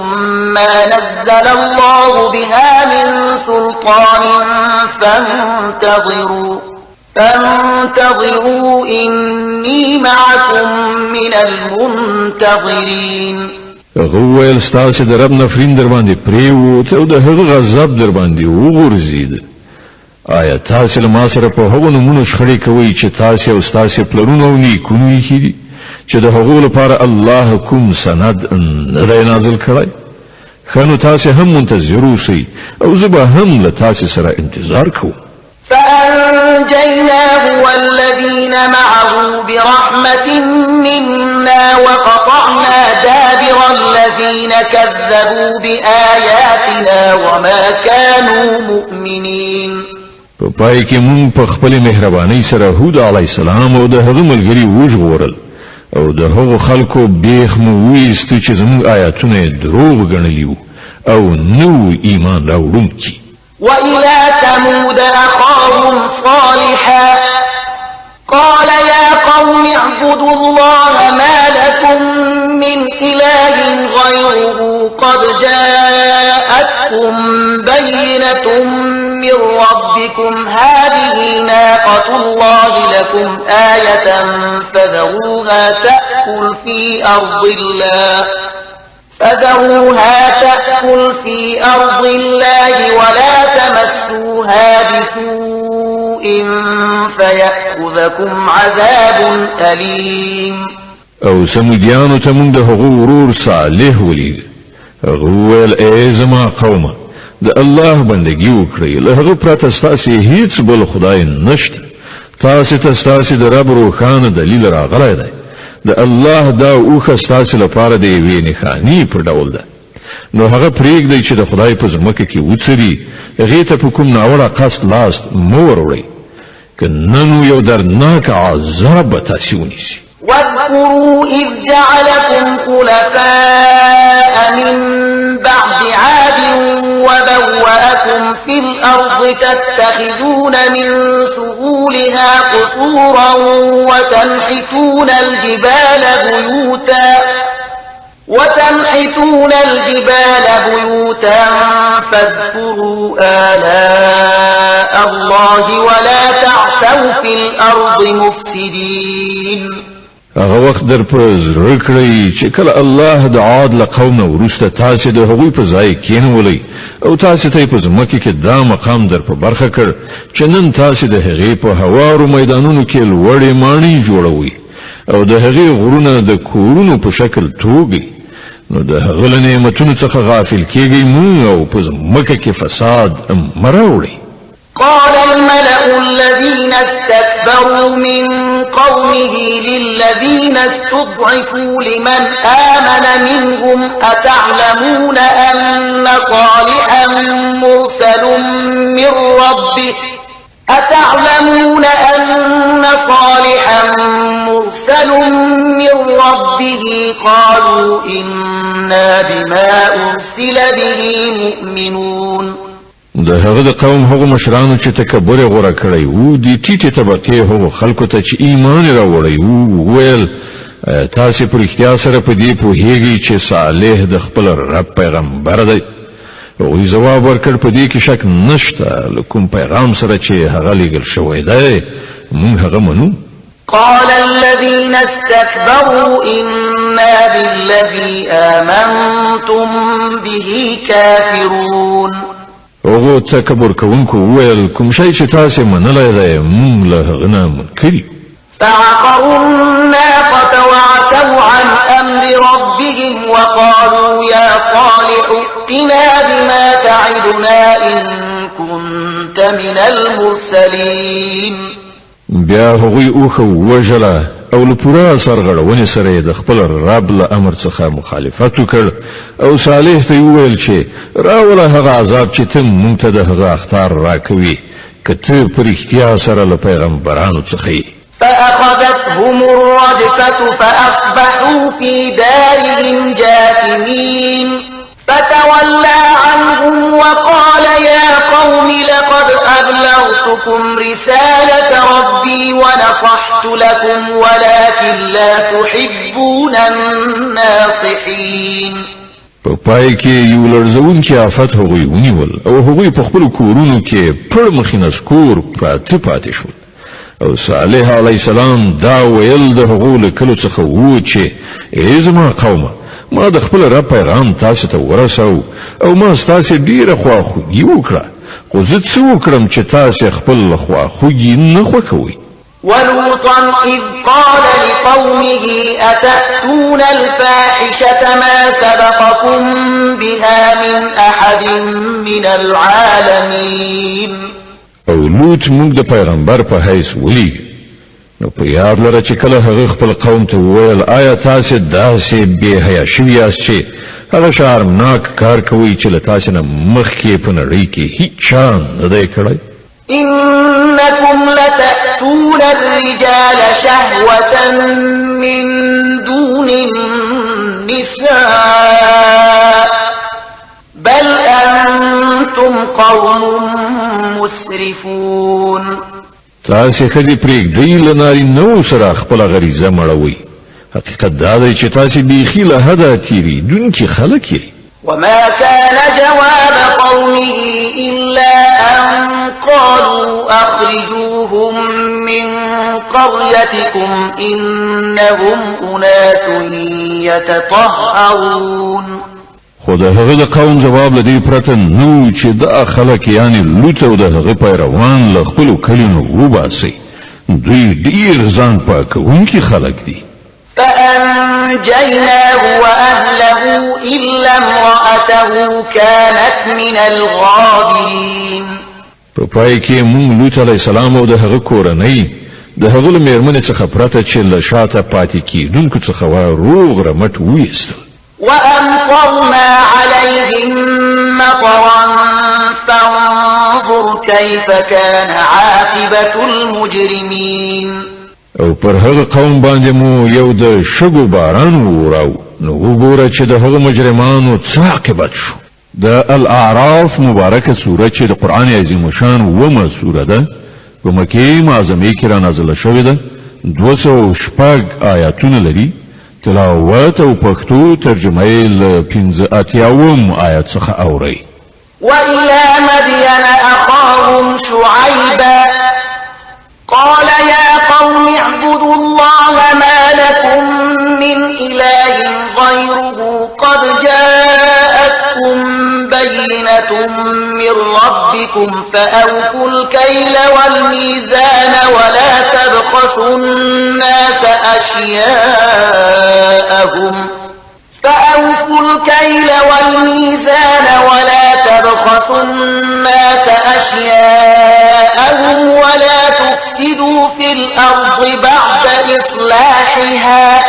ما نزل الله بها من سلطان فانتظروا إني معكم من المنتظرين. غویل ستاسې د رب نفرین در باندې پریوت او د هغه غضب در باندې وغورځید. آیا تاسې له ما سره په هغو نومونو شخړې کوئ چې تاسې او ستاسې پلرونه او نیکونه ایښي دي چې د هغو لپاره الله کوم سند نه دی نازل کړی؟ ښه نو تاسې هم منتظر اوسئ او زه به هم له تاسې سره انتظار کوم. فأنجيناه والذين معه برحمة منا وقطعنا دابر الذين كذبوا بآياتنا وما كانوا مؤمنين. په پای کې مونږ په خپل مهرباني سره هود علی السلام او د هغه ملګری وژغورل او د هغو خلکو بیخ مو ویستو چې زموږ آیاتونه دروغ ګڼلي وو او نو ایمان راوړونکي. وإلى ثمود أخاهم صالحا قال يا قوم اعبدوا الله ما لكم من إله غيره قد جاءتكم بينة من ربكم هذه ناقة الله لكم آية فذروها تأكل في أرض الله ولا تمسوها بسوء فيأخذكم عذاب أليم. او سمودیانو ته مونږ د هغو ورور صالح ولید. هغه وویل ای زما قومه د الله بندګي وکړئ، له هغه پرته ستاسې هیڅ بل خدای نشته. تاسې ته ستاسې د رب روښانه دلیل راغلی دی. د الله دا اوښه ستاسې لپاره د یوې نښانې په ډول ده. نو هغه پرېږدئ چې د خدای په ځمکه کې وڅري، هغې ته په کوم ناوړه قصد لاس مه وروړئ، که نه نو یو دردناک عذاب به تاسې ونیسي. واذكروا إذ جعلكم خلفاء من بعد عاد وبوأكم في الأرض تتخذون من سهولها قصورا وتنحتون الجبال بيوتا فاذكروا آلاء الله ولا تعثوا في الأرض مفسدين. هغه وخت در په زړه کړئ چې کله الله د عاد له قوم نه وروسته تاسې د هغوی په ځای کېنولئ او تاسې ته یې په ځمکه کې دا مقام در په برخه کړ چې نن تاسې د هغې په هوارو میدانونو کې لوړې ماڼۍ جوړوئ او د هغې غرونه د کورونو په شکل توږئ. نو د هغه له نعمتونو څخه غافل کېږئ مه او په ځمکه کې فساد مه راوړئ. قال الملأ الذين استكبروا من قومه للذين استضعفوا لمن آمن منهم أتعلمون أن صالحا مرسل من ربه قالوا إنا بما أرسل به مؤمنون. د هغه د قوم هغو مشرانو چې تکبر غوړه کړی وو د ټیټې طبقې هغو خلکو ته چې ایمان راوړی وو ویل تاسې په رښتیا سره په دې پوهیږئ چې صالح د خپل رب پیغمبر دی. هغوی ځواب ورکړ په دې کې شک نشته، له کوم پیغام سره چې هغه لیږل شوی دی موږ هغه منو. قال الذين استكبروا إنا بالذي آمنتم به كافرون. هغو تکبر کوونکو وویل کوم شی چې تاسې منلی دی موږ له هغه نه منکر یو. فعقروا الناقة وعتوا عن أمر ربهم وقالوا يا صالح ائتنا بما تعدنا إن كنت من المرسلين. بیا هغوی اوښه ووژله او له پوره سرغړونې سره یې د خپل رب له امر څخه مخالفت وکړ او صالح ته یې وویل چې راوله هغه عذاب چې ته موږ ته د هغه اخطار راکوي که ته په رښتیا سره له پیغمبرانو څخه یې. فأخذتهم الرجفة فأصبحوا في دارهم جاثمين فتولى عنهم وقال يا قوم لقد أبلغتكم رسالة ربي ونصحت لكم ولكن لا تحبون الناصحين. په پای کې یو لړزونکي آفت هغوی ونیول او هغوی په خپلو کورونو کې پړ مخې نسکور پراته پاتې شول. او صالح علیه السلام دا ویل د هغو له کلو څخه و چې ای زما قومه ما د خپل رب پیغام تاسو ته ورساو او ما تاسو ډیره خواخوږي وکړه خو زه څه وکړم چې تاسو خپل خواخوږي نه خوښوئ ولوطا إذ قال لقومه أتأتون الفاحشة ما سبقكم بها من أحد من العالمين او لوط موږ د پیغمبر په حیث ولي نو په یاد لره چې کله هغه خپل قوم ته وویل آیا تاسو داسې بې حیا شوي یاست چې هغه شرمناک کار کوي چې له تاسو نه مخکې په نړۍ کې هیڅ چا نه دی کړی إنكم لتأتون الرجال شهوة من دون النساء بل أنتم قوم مسرفون تاسو خځې پرېږدئ له نارینه‌و سره خپله غریزه مړوئ حقیقت دا دی چې تاسو بیخي له حده تېرېدونکي خلک یئ وما كان جواب قومه إلا أن قالوا أخرجوهم من قريتكم إنهم أناس يتطهرون خو د هغه د قوم جواب لدی پرته نو چې د خلک یعنی لوط او د هغه پیروان له خپل کلینو وباسي دوی ډیر ځان پاکونکي خلک دي فأنجيناه وأهله إلا امرأته كانت من الغابرين په پای کې مونږ لوط علیه السلام او د هغه کورنۍ د هغه له میرمنې څخه پرته چې له شاته پاتې کېدونکو څخه روغ رمټ ویستل وأمطرنا عليهم مطرا فانظر كيف كان عاقبة المجرمين او پر هغه قوم باندې مو یو د شګو باران وراو نو وګوره چې د هغه مجرمانو څه عاقبت شو د الاعراف مبارکه سوره چې د قران عظیم شان ومه سوره ده په مکه معظمه کې را نازله شوې ده 206 آیاتونه لري تلاوت او پښتو ترجمه یې له 15 آیات څخه اوري وإلى مدين أخاهم شعيبا قال يا قوم اعبدوا الله ما لكم من إله غيره قد جاءتكم بينة من ربكم فأوفوا الكيل والميزان ولا تبخسوا الناس أشياءهم ولا تفسدوا في الأرض بعد إصلاحها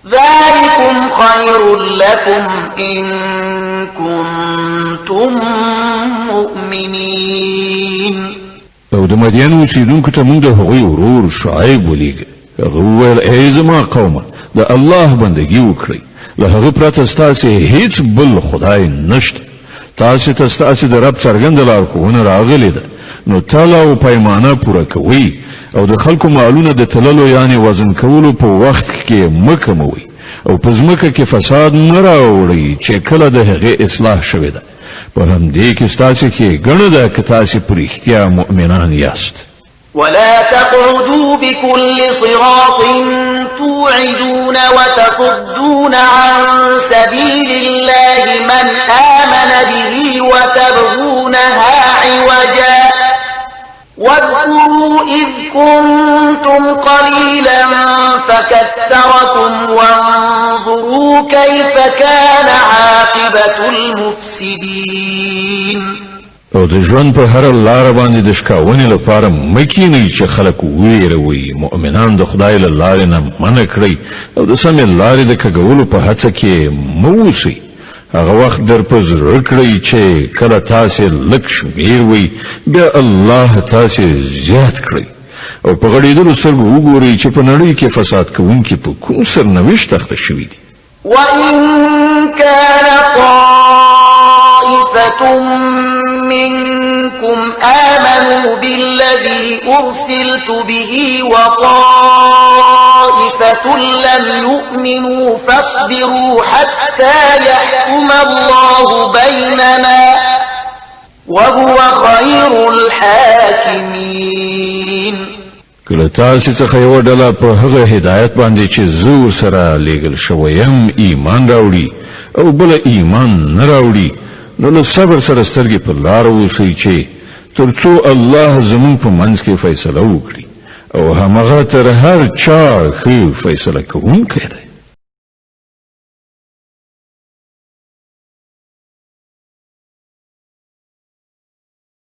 ذلكم خير لكم إن كنتم مؤمنين او د مدین اوسیدونکو ته موږ د هغوی ورور شعیب ولیږه هغه وویل ای زما قومه د الله بندګي وکړئ له هغه پرته ستاسې هیڅ بل خدای نشته تاسو ته ستاسې د رب څرګنده لارښوونه راغلې ده نو تله او پیمانه پوره کوئ او د خلکو مالونه د تللو یعنی وزن کولو په وخت کې مه کموئ او په ځمکه کې فساد نه راوړئ چې کله د هغې اصلاح شوې ده په همدې کې ستاسې ښېګڼه ده که تاسې په رښتیا مؤمنان یاست ولا تقعدوا بكل صراط توعدون وتصدون عن سبيل الله من آمن به وتبغونها عوجا واذكروا إذ كنتم قليلا فكثركم وانظروا كيف كان عاقبة المفسدين او د ژوند په هر لار باندې د شکاونې لپاره مکینی چې خلک ویروي مؤمنان د خدای له لارې نه منع کړئ او د سمې لارې د کږولو په هڅه کې مه اوسئ هغه وخت در په زړه کړئ چې کله تاسې لږ شمېر وئ بیا الله تاسې زیات کړئ او په غړېدلو سترګو وګورئ چې په نړۍ کې فساد کوونکي په کوم سرنوشت اخته شوي دي وإن كان طائفة منكم آمنوا بالذي أرسلت به وطائفة لم يؤمنوا فاصبروا حتى يحكم الله بيننا وهو خير الحاكمين کله تاسو څخه یو ډله په هغه هدایت باندې چې زور سره لېږل شویم ایمان راوړي او بل ایمان نه راوړي نو له صبر سره سترګې په لار اوسئ چې ترڅو الله زمون په منځ کې فیصله وکړي او همغه تر هر چا ښه فیصله کوونکی دی